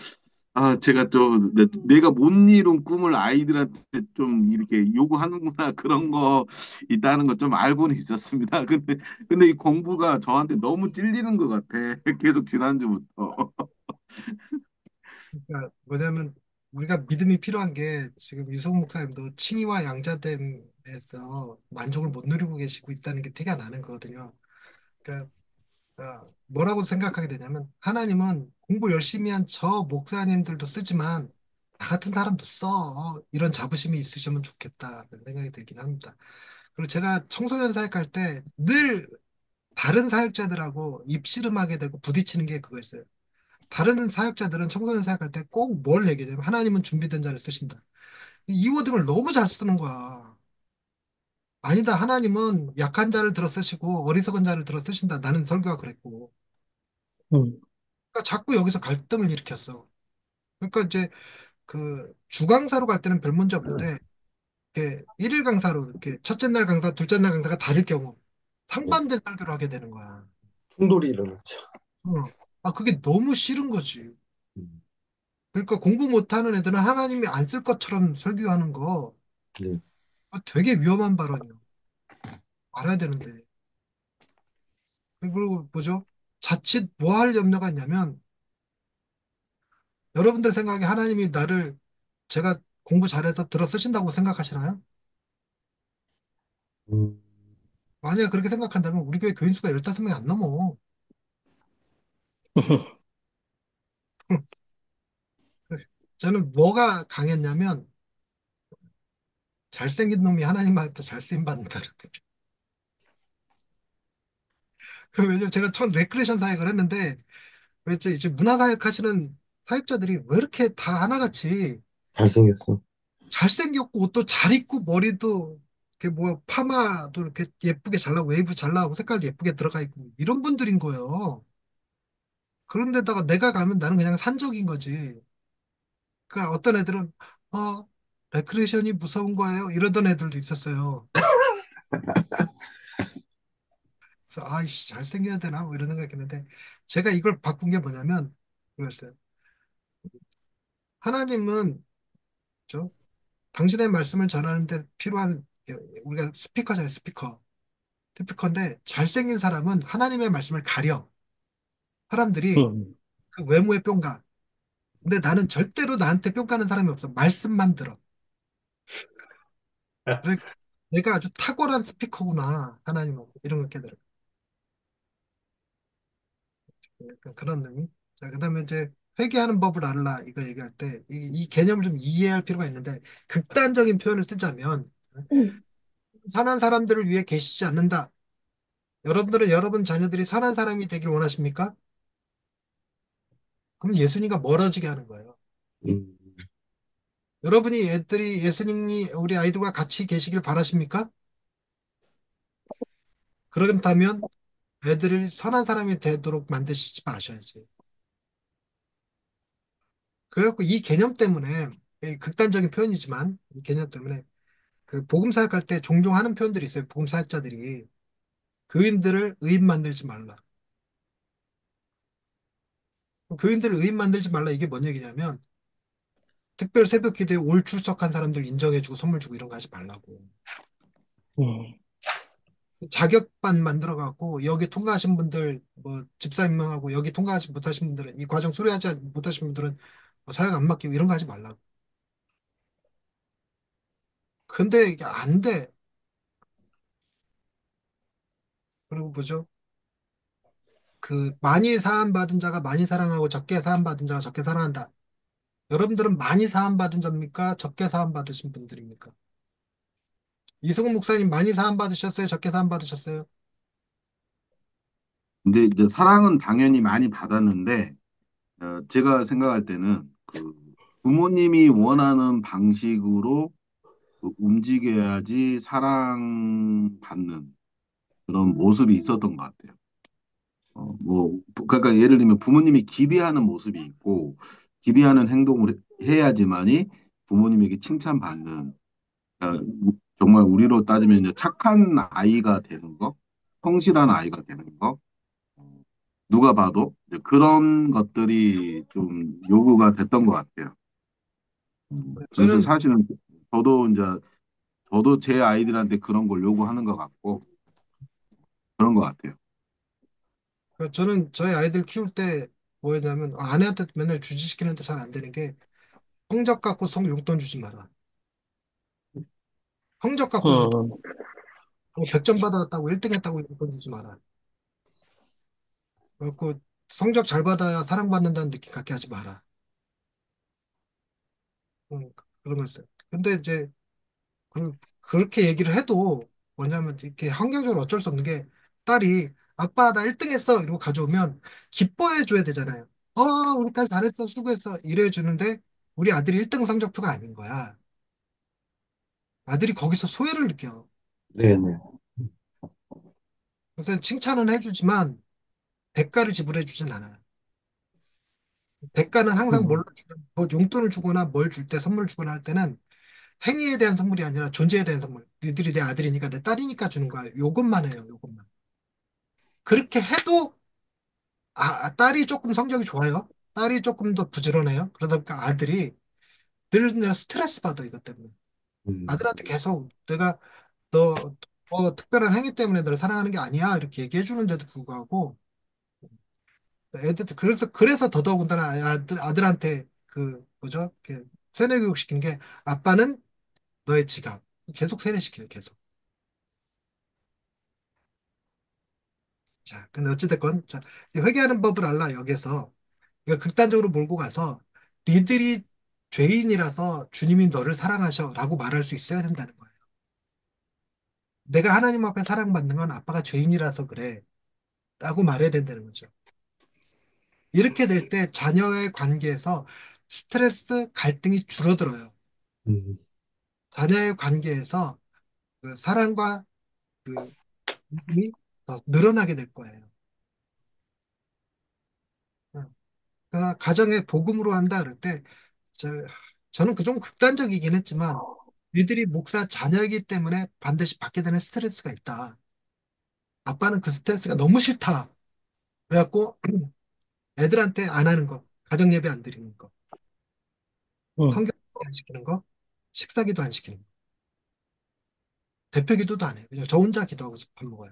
제가 좀 내가 못 이룬 꿈을 아이들한테 좀 이렇게 요구하는구나 그런 거 있다는 거 좀 알고는 있었습니다. 근데 이 공부가 저한테 너무 찔리는 것 같아. 계속 지난주부터. 그러니까 뭐냐면 우리가 믿음이 필요한 게 지금 이승훈 목사님도 칭의와 양자됨 에서 만족을 못 누리고 계시고 있다는 게 티가 나는 거거든요. 그러니까 뭐라고 생각하게 되냐면 하나님은 공부 열심히 한 저 목사님들도 쓰지만 나 같은 사람도 써. 이런 자부심이 있으시면 좋겠다. 그런 생각이 들긴 합니다. 그리고 제가 청소년 사역할 때 늘 다른 사역자들하고 입씨름하게 되고 부딪히는 게 그거였어요. 다른 사역자들은 청소년 사역할 때 꼭 뭘 얘기해냐면 하나님은 준비된 자를 쓰신다. 이 워딩을 너무 잘 쓰는 거야. 아니다. 하나님은 약한 자를 들어 쓰시고 어리석은 자를 들어 쓰신다. 나는 설교가 그랬고. 음, 그러니까 자꾸 여기서 갈등을 일으켰어. 그러니까 이제 그 주강사로 갈 때는 별 문제 없는데 이렇게 일일 강사로 이렇게 첫째 날 강사, 둘째 날 강사가 다를 경우 상반된 설교를 하게 되는 거야. 충돌이 일어나죠. 그게 너무 싫은 거지. 음, 그러니까 공부 못하는 애들은 하나님이 안 쓸 것처럼 설교하는 거 네. 되게 위험한 발언이야. 알아야 되는데. 그리고 뭐죠? 자칫 뭐 할 염려가 있냐면 여러분들 생각에 하나님이 나를 제가 공부 잘해서 들어 쓰신다고 생각하시나요? 음, 만약에 그렇게 생각한다면 우리 교회 교인 수가 15명이 안 넘어. 저는 뭐가 강했냐면 잘생긴 놈이 하나님한테 잘 쓰임 받는다. 왜냐면 제가 처음 레크레이션 사역을 했는데 왜 이제 문화 사역 하시는 사역자들이 왜 이렇게 다 하나같이 잘생겼어. 잘생겼고 또 잘 입고 머리도 이렇게 뭐 파마도 이렇게 예쁘게 잘나고 웨이브 잘 나고 색깔도 예쁘게 들어가 있고 이런 분들인 거예요. 그런데다가 내가 가면 나는 그냥 산적인 거지. 그러니까 어떤 애들은 어 레크레이션이 무서운 거예요 이러던 애들도 있었어요. 그래서 아이씨 잘생겨야 되나 뭐 이런 생각했는데 제가 이걸 바꾼 게 뭐냐면 그랬어요. 하나님은 저 당신의 말씀을 전하는데 필요한 우리가 스피커잖아요 스피커. 스피커인데 잘생긴 사람은 하나님의 말씀을 가려. 사람들이 음, 그 외모에 뿅가. 근데 나는 절대로 나한테 뿅가는 사람이 없어. 말씀만 들어. 그래, 내가 아주 탁월한 스피커구나. 하나님하고 이런 걸 깨달아. 약간 그런 의미. 자, 그다음에 이제 회개하는 법을 알라 이거 얘기할 때 이 개념을 좀 이해할 필요가 있는데 극단적인 표현을 쓰자면 선한 사람들을 위해 계시지 않는다. 여러분들은 여러분 자녀들이 선한 사람이 되길 원하십니까? 그럼 예수님과 멀어지게 하는 거예요. 음, 여러분이 애들이 예수님이 우리 아이들과 같이 계시길 바라십니까? 그렇다면 애들을 선한 사람이 되도록 만드시지 마셔야지. 그래갖고 이 개념 때문에 이 극단적인 표현이지만 이 개념 때문에 그 복음 사역할 때 종종 하는 표현들이 있어요. 복음 사역자들이 교인들을 의인 만들지 말라. 교인들을 의인 만들지 말라 이게 뭔 얘기냐면 특별 새벽 기도에 올 출석한 사람들 인정해주고 선물 주고 이런 거 하지 말라고. 음, 자격반 만들어 갖고 여기 통과하신 분들 뭐 집사 임명하고 여기 통과하지 못하신 분들은 이 과정 수료하지 못하신 분들은 뭐 사역 안 맡기고 이런 거 하지 말라고. 근데 이게 안 돼. 그리고 뭐죠? 그 많이 사함받은 자가 많이 사랑하고 적게 사함받은 자가 적게 사랑한다. 여러분들은 많이 사함받은 자입니까? 적게 사함받으신 분들입니까? 이승훈 목사님 많이 사함받으셨어요? 적게 사함받으셨어요? 근데 이제 사랑은 당연히 많이 받았는데 제가 생각할 때는 그 부모님이 원하는 방식으로 그 움직여야지 사랑받는 그런 모습이 있었던 것 같아요. 그러니까 예를 들면 부모님이 기대하는 모습이 있고, 기대하는 행동을 해야지만이 부모님에게 칭찬받는, 그러니까 정말 우리로 따지면 이제 착한 아이가 되는 거, 성실한 아이가 되는 거, 누가 봐도 이제 그런 것들이 좀 요구가 됐던 것 같아요. 그래서 저는 사실은 저도 이제 저도 제 아이들한테 그런 걸 요구하는 것 같고 그런 것 같아요. 저는 저희 아이들 키울 때 뭐였냐면 아내한테 맨날 주지시키는데 잘 안 되는 게 성적 갖고 성 용돈 주지 마라. 성적 갖고 음, 100점 받았다고 1등 했다고 이런 주지 마라. 그래갖고 성적 잘 받아야 사랑받는다는 느낌 갖게 하지 마라. 그런 거 있어요. 근데 이제 그렇게 얘기를 해도 뭐냐면 이렇게 환경적으로 어쩔 수 없는 게 딸이 아빠 나 1등 했어 이러고 가져오면 기뻐해 줘야 되잖아요. 우리 딸 잘했어 수고했어 이래 주는데 우리 아들이 1등 성적표가 아닌 거야. 아들이 거기서 소외를 느껴. 네네. 그래서 칭찬은 해주지만 대가를 지불해 주진 않아요. 대가는 항상 뭘로 주면 뭐 용돈을 주거나 뭘 줄 때 선물 주거나 할 때는 행위에 대한 선물이 아니라 존재에 대한 선물. 니들이 내 아들이니까 내 딸이니까 주는 거야. 요것만 해요. 요것만. 그렇게 해도 딸이 조금 성적이 좋아요. 딸이 조금 더 부지런해요. 그러다 보니까 아들이 늘 스트레스 받아 이것 때문에. 음, 아들한테 계속 내가 너 특별한 행위 때문에 너를 사랑하는 게 아니야 이렇게 얘기해 주는데도 불구하고 애들 그래서 더더군다나 아들한테 그 뭐죠? 이렇게 세뇌 교육 시키는 게 아빠는 너의 지갑 계속 세뇌시켜요 계속. 자, 근데 어찌됐건 자 회개하는 법을 알라 여기서 이거 극단적으로 몰고 가서 니들이 죄인이라서 주님이 너를 사랑하셔라고 말할 수 있어야 된다는 거예요. 내가 하나님 앞에 사랑받는 건 아빠가 죄인이라서 그래 라고 말해야 된다는 거죠. 이렇게 될 때 자녀의 관계에서 스트레스, 갈등이 줄어들어요. 음, 자녀의 관계에서 그 사랑과 그 믿음이 더 늘어나게 될 거예요. 그러니까 가정의 복음으로 한다 그럴 때 저, 저는 그 좀 극단적이긴 했지만 니들이 목사 자녀이기 때문에 반드시 받게 되는 스트레스가 있다. 아빠는 그 스트레스가 너무 싫다. 그래갖고 애들한테 안 하는 거, 가정 예배 안 드리는 거, 음, 성경 안 시키는 거, 식사기도 안 시키는 거, 대표 기도도 안 해요. 그냥 저 혼자 기도하고 밥 먹어요.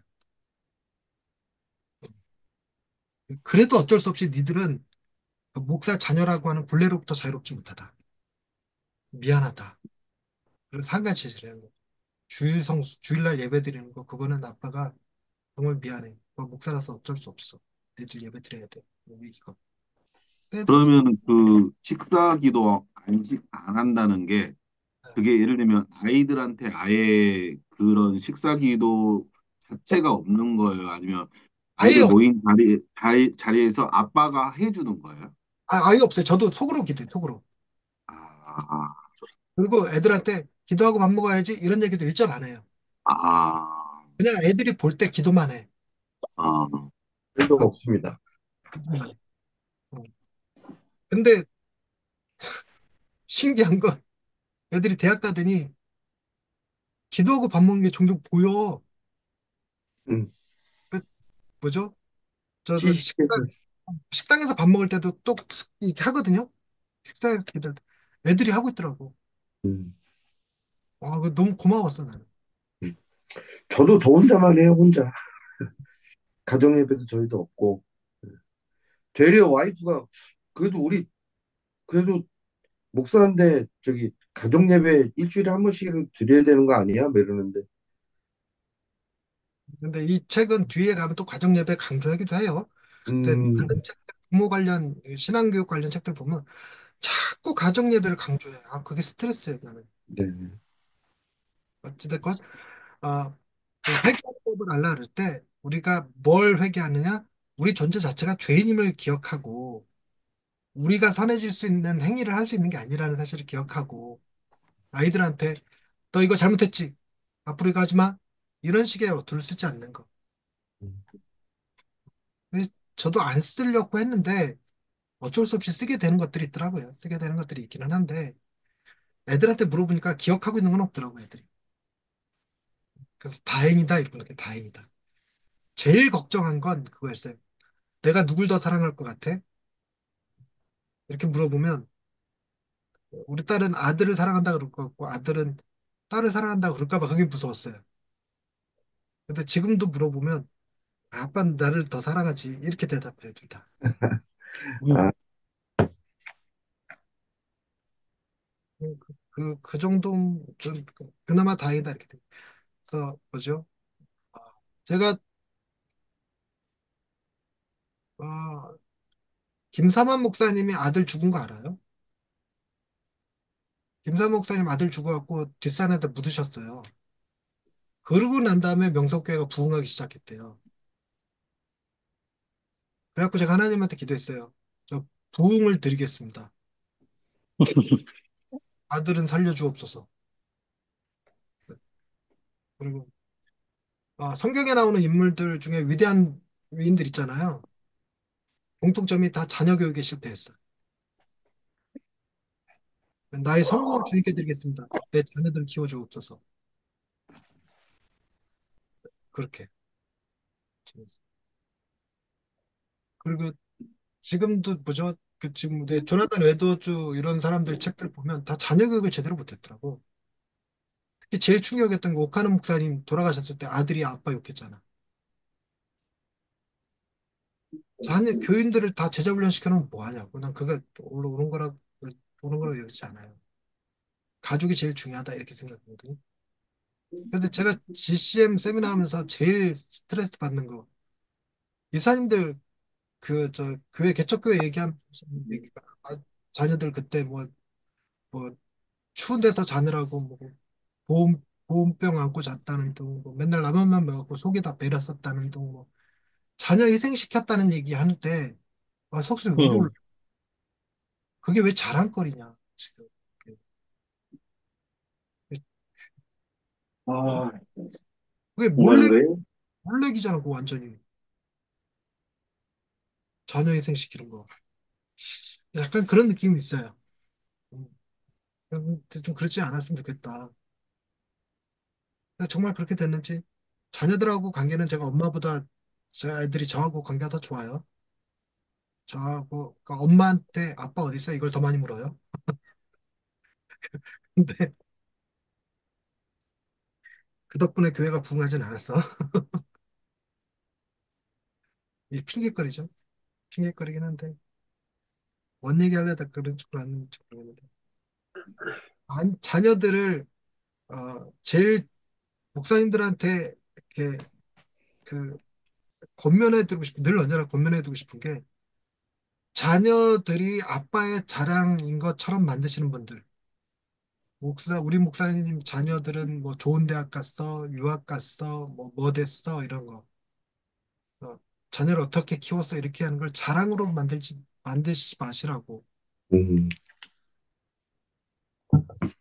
그래도 어쩔 수 없이 니들은 그 목사 자녀라고 하는 굴레로부터 자유롭지 못하다. 미안하다. 그래서 한 가지 제시를 해요. 주일날 예배 드리는 거, 그거는 아빠가 정말 미안해. 목사라서 어쩔 수 없어. 애들 예배 드려야 돼. 이거. 애들 어쩔 그러면 그 식사 기도 안 한다는 게 그게 예를 들면 아이들한테 아예 그런 식사 기도 자체가 없는 거예요? 아니면 아예 아이들 모인 자리에서 아빠가 해주는 거예요? 아예 없어요. 저도 속으로 기도해요. 속으로. 아, 그리고 애들한테 기도하고 밥 먹어야지 이런 얘기도 일절 안 해요. 아, 그냥 애들이 볼 때 기도만 해. 아, 별로 아, 없습니다. 기도만 해. 어. 근데 신기한 건 애들이 대학 가더니 기도하고 밥 먹는 게 종종 보여. 음, 그 뭐죠? 저도 지식에서, 식당에서 밥 먹을 때도 또 이렇게 하거든요. 식당에서 기도할 때. 애들이 하고 있더라고. 음, 그거 너무 고마웠어 나는. 음. 저도 저 혼자만 해요, 혼자. 가정 예배도 저희도 없고. 되려 와이프가, 그래도 그래도 목사인데, 저기, 가정 예배 일주일에 한 번씩은 드려야 되는 거 아니야? 뭐 이러는데. 근데 이 책은 뒤에 가면 또 가정 예배 강조하기도 해요. 근데 음, 다른 책들 부모 관련 신앙교육 관련 책들 보면 자꾸 가정 예배를 강조해. 그게 스트레스예요 나는. 네. 어찌됐건 그 회개법을 알라 그럴 때 우리가 뭘 회개하느냐? 우리 존재 자체가 죄인임을 기억하고 우리가 선해질 수 있는 행위를 할 수 있는 게 아니라는 사실을 기억하고 아이들한테 너 이거 잘못했지? 앞으로 이거 하지 마. 이런 식의 둘 쓰지 않는 거. 근데 저도 안 쓰려고 했는데 어쩔 수 없이 쓰게 되는 것들이 있더라고요. 쓰게 되는 것들이 있기는 한데 애들한테 물어보니까 기억하고 있는 건 없더라고요, 애들이. 그래서 다행이다 이렇게 다행이다. 제일 걱정한 건 그거였어요. 내가 누굴 더 사랑할 것 같아? 이렇게 물어보면 우리 딸은 아들을 사랑한다 그럴 것 같고 아들은 딸을 사랑한다 그럴까 봐 그게 무서웠어요. 근데 지금도 물어보면 아빠는 나를 더 사랑하지 이렇게 대답해요, 둘 다. 음, 아, 그 정도 좀 그나마 다행이다 이렇게 돼요. 그래서 뭐죠? 아, 제가 어, 김삼환 목사님이 아들 죽은 거 알아요? 김삼환 목사님 아들 죽어갖고 뒷산에다 묻으셨어요. 그러고 난 다음에 명석교회가 부흥하기 시작했대요. 그래갖고 제가 하나님한테 기도했어요. 저 부흥을 드리겠습니다. 아들은 살려주옵소서. 그리고 성경에 나오는 인물들 중에 위대한 위인들 있잖아요. 공통점이 다 자녀 교육에 실패했어요. 나의 성공을 주님께 드리겠습니다. 내 자녀들을 키워주옵소서. 그렇게. 그리고 지금도 뭐죠? 그 지금 내 조나단 웨도주 이런 사람들 책들 보면 다 자녀 교육을 제대로 못했더라고. 특히 제일 충격이었던 게 오카노 목사님 돌아가셨을 때 아들이 아빠 욕했잖아. 자녀 교인들을 다 제자 훈련 시켜놓으면 뭐 하냐고. 난 그게 옳은 거라고 여기지 않아요. 가족이 제일 중요하다 이렇게 생각하거든요. 근데 제가 GCM 세미나 하면서 제일 스트레스 받는 거 이사님들 그 저 교회 개척교회 얘기하면 얘기가 자녀들 그때 뭐 추운 데서 자느라고 뭐 보온병 안고 잤다는 둥, 뭐 맨날 라면만 먹었고 속이 다 베렸었다는 둥, 뭐 자녀 희생시켰다는 얘기 하는데 속속이 울이 올라. 음, 그게 왜 자랑거리냐 지금. 아, 그게 정말로요? 몰래기잖아, 그거 완전히. 자녀 희생시키는 거. 약간 그런 느낌이 있어요. 음, 좀 그렇지 않았으면 좋겠다. 근데 정말 그렇게 됐는지 자녀들하고 관계는 제가 엄마보다 제 아이들이 저하고 관계가 더 좋아요. 저하고 그러니까 엄마한테 아빠 어디 있어? 이걸 더 많이 물어요. 근데 그 덕분에 교회가 부흥하진 않았어. 이 핑계거리죠. 핑계거리긴 한데 뭔 얘기하려다 그런 쪽으로 하는지 모르겠는데 자녀들을 제일 목사님들한테 이렇게 그 권면해두고 싶은 늘 언제나 권면해두고 싶은 게 자녀들이 아빠의 자랑인 것처럼 만드시는 분들. 우리 목사님 자녀들은 뭐 좋은 대학 갔어, 유학 갔어, 뭐 됐어, 이런 거. 어, 자녀를 어떻게 키웠어, 이렇게 하는 걸 자랑으로 만드시지 마시라고. 음,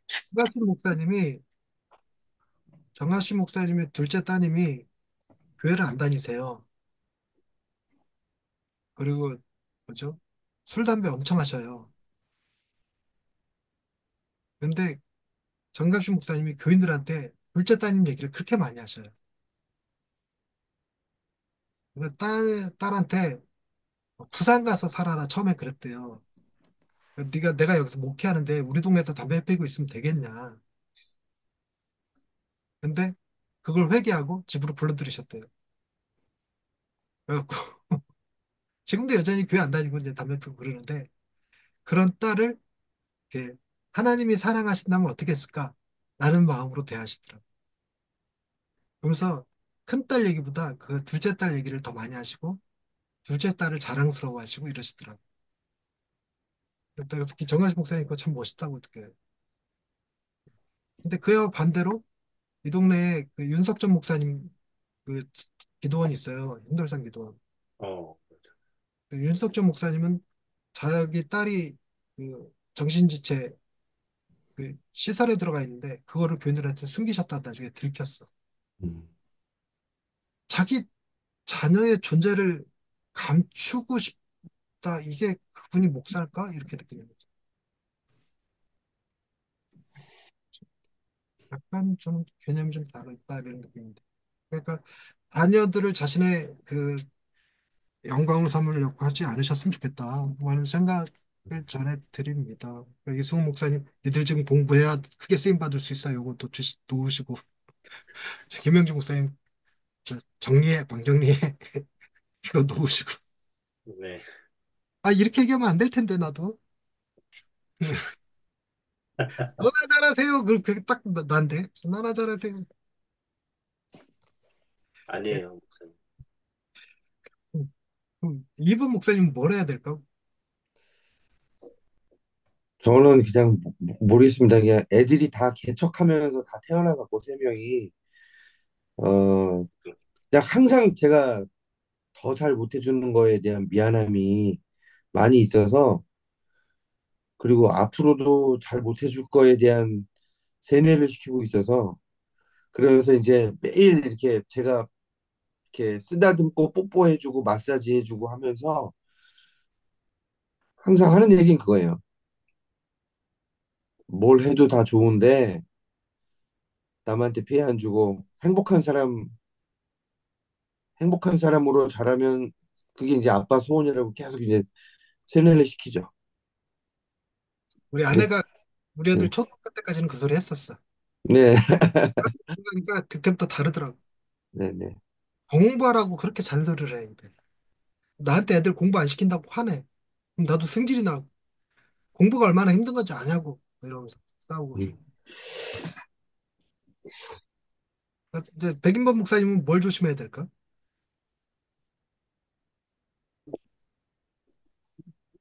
정가신 목사님이, 정가신 목사님의 둘째 따님이 교회를 안 다니세요. 그리고, 뭐죠? 술, 담배 엄청 하셔요. 근데 정갑신 목사님이 교인들한테 둘째 따님 얘기를 그렇게 많이 하셔요. 그래서 딸한테 부산 가서 살아라 처음에 그랬대요. 내가 여기서 목회하는데 우리 동네에서 담배 피고 있으면 되겠냐. 근데 그걸 회개하고 집으로 불러들이셨대요. 그래갖고 지금도 여전히 교회 안 다니고 이제 담배 피고 그러는데 그런 딸을 이렇게 하나님이 사랑하신다면 어떻게 했을까? 라는 마음으로 대하시더라고요. 그러면서 큰 딸 얘기보다 그 둘째 딸 얘기를 더 많이 하시고 둘째 딸을 자랑스러워하시고 이러시더라고요. 내가 특히 정하신 목사님 거 참 멋있다고 느껴요. 근데 그와 반대로 이 동네에 그 윤석전 목사님 그 기도원이 있어요. hin돌산 기도원. 어, 그 윤석전 목사님은 자기 딸이 그 정신지체 그 시설에 들어가 있는데 그거를 교인들한테 숨기셨다 나중에 들켰어. 음. 자기 자녀의 존재를 감추고 싶다. 이게 그분이 목사일까? 이렇게 느끼는 거죠. 약간 좀 개념이 좀 다르다 이런 느낌인데. 그러니까 자녀들을 자신의 그 영광으로 삼으려고 하지 않으셨으면 좋겠다. 하는 생각을 전해 드립니다. 이승훈 목사님, 니들 지금 공부해야 크게 쓰임 받을 수 있어요. 요거 놓으시고 김영주 목사님, 정리해, 방정리해 이거 놓으시고. 네. 이렇게 얘기하면 안 될 텐데 나도. 너나 잘하세요. 그렇게 딱 난데. 너나 잘하세요. 네. 아니에요, 목사님. 이분 목사님 뭘 해야 될까? 저는 그냥 모르겠습니다. 그냥 애들이 다 개척하면서 다 태어나갖고 세 명이 어 그냥 항상 제가 더 잘 못해주는 거에 대한 미안함이 많이 있어서 그리고 앞으로도 잘 못해줄 거에 대한 세뇌를 시키고 있어서 그러면서 이제 매일 이렇게 제가 이렇게 쓰다듬고 뽀뽀해주고 마사지해주고 하면서 항상 하는 얘기는 그거예요. 뭘 해도 다 좋은데 남한테 피해 안 주고 행복한 사람으로 자라면 그게 이제 아빠 소원이라고 계속 이제 세뇌를 시키죠. 우리 그래서 아내가 우리 애들 네, 초등학교 때까지는 그 소리 했었어. 네, 그러니까 그때부터 다르더라고. 네, 네. 공부하라고 그렇게 잔소리를 해. 나한테 애들 공부 안 시킨다고 화내. 그럼 나도 승질이 나고 공부가 얼마나 힘든 건지 아냐고 이러면서 싸우고. 음. 이제 백인범 목사님은 뭘 조심해야 될까?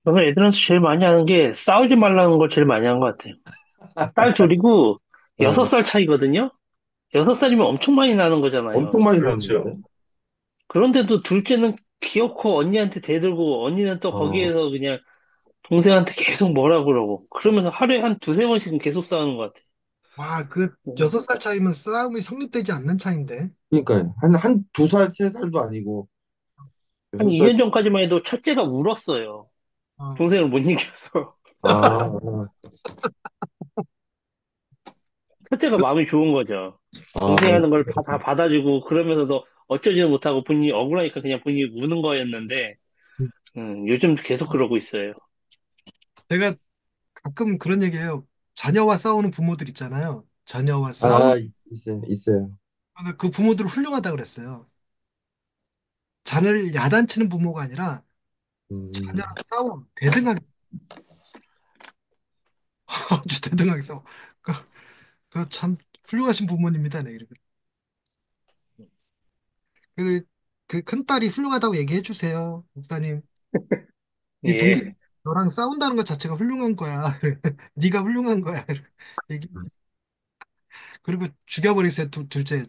저는 애들한테 제일 많이 하는 게 싸우지 말라는 걸 제일 많이 한 것 같아요. 딸 둘이고 여섯 어, 살 차이거든요. 6살이면 엄청 많이 나는 엄청 거잖아요. 많이 그렇죠. 나는데. 그런데도 둘째는 귀엽고 언니한테 대들고 언니는 또 어, 거기에서 그냥 동생한테 계속 뭐라 그러고 그러면서 하루에 한 두세 번씩은 계속 싸우는 것 같아요. 와, 그 음. 6살 차이면 싸움이 성립되지 않는 차인데. 그러니까 한 두 살, 세 살도 아니고 한 여섯 살. 2년 전까지만 해도 첫째가 울었어요. 어, 동생을 못 이겨서. 아, 첫째가 마음이 좋은 거죠. 아, 동생이 하는 걸 다 받아주고 그러면서도 어쩌지는 못하고 본인이 억울하니까 그냥 본인이 우는 거였는데 요즘 계속 그러고 있어요. 제가 가끔 그런 얘기해요. 자녀와 싸우는 부모들 있잖아요. 자녀와 싸우는 있어요, 있어요. 그 부모들 훌륭하다 그랬어요. 자녀를 야단치는 부모가 아니라 음, 자녀랑 싸워 대등하게 아주 대등하게 싸워. 참 훌륭하신 부모님이다. 네, 이렇게. 그 큰딸이 훌륭하다고 얘기해 주세요. 목사님. 네 동생 예. 너랑 싸운다는 것 자체가 훌륭한 거야. 네가 훌륭한 거야. 얘기. 그리고 죽여버리세요. 둘째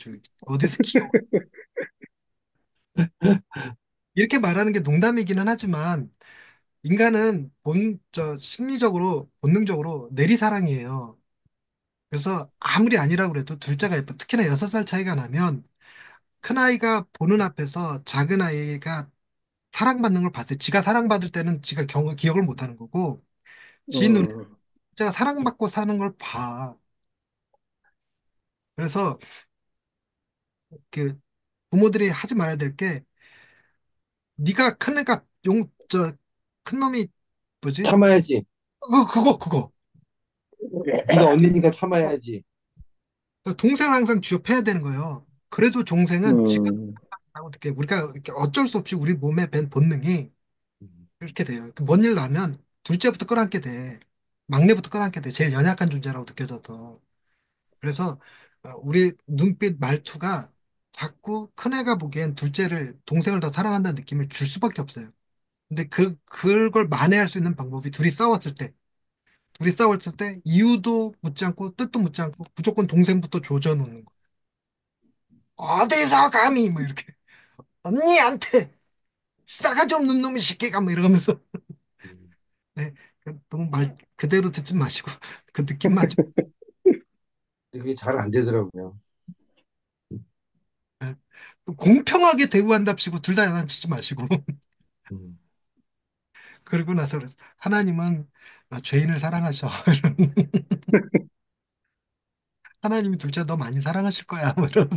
어디서 키워. 이렇게 말하는 게 농담이기는 하지만 인간은 심리적으로 본능적으로 내리사랑이에요. 그래서 아무리 아니라고 그래도 둘째가 예뻐. 특히나 6살 차이가 나면 큰아이가 보는 앞에서 작은아이가 사랑받는 걸 봤어요. 지가 사랑받을 때는 지가 기억을 못 하는 거고 지 눈에 음, 진짜 사랑받고 사는 걸 봐. 그래서 그 부모들이 하지 말아야 될 게 네가 큰 애가 큰 놈이 뭐지? 참아야지. 그거. 네가 언니니까 참아야지. 동생을 항상 쥐업해야 되는 거예요. 그래도 동생은 지가 음, 하고 어떻게 우리가 이렇게 어쩔 수 없이 우리 몸에 밴 본능이 음, 이렇게 돼요. 뭔 일 나면 둘째부터 끌어안게 돼. 막내부터 끌어안게 돼. 제일 연약한 존재라고 느껴져서. 그래서 우리 눈빛 말투가 자꾸 큰애가 보기엔 둘째를 동생을 더 사랑한다는 느낌을 줄 수밖에 없어요. 근데 그걸 만회할 수 있는 방법이 둘이 싸웠을 때 이유도 묻지 않고 뜻도 묻지 않고 무조건 동생부터 조져놓는 거. 어디서 감히 뭐 이렇게 언니한테 싸가지 없는 놈의 새끼가 뭐 이러면서 음. 네, 너무 말 그대로 듣지 마시고 그 느낌만 좀 근데 그게 잘 안 되더라고요. 네. 공평하게 대우한답시고 둘 다 장난치지 마시고 음. 그러고 나서 그래서 하나님은 죄인을 사랑하셔. 하나님이 둘째 너 많이 사랑하실 거야. 뭐 이런.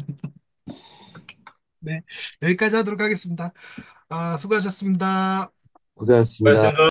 네, 여기까지 하도록 하겠습니다. 수고하셨습니다. 고생하셨습니다. 말씀도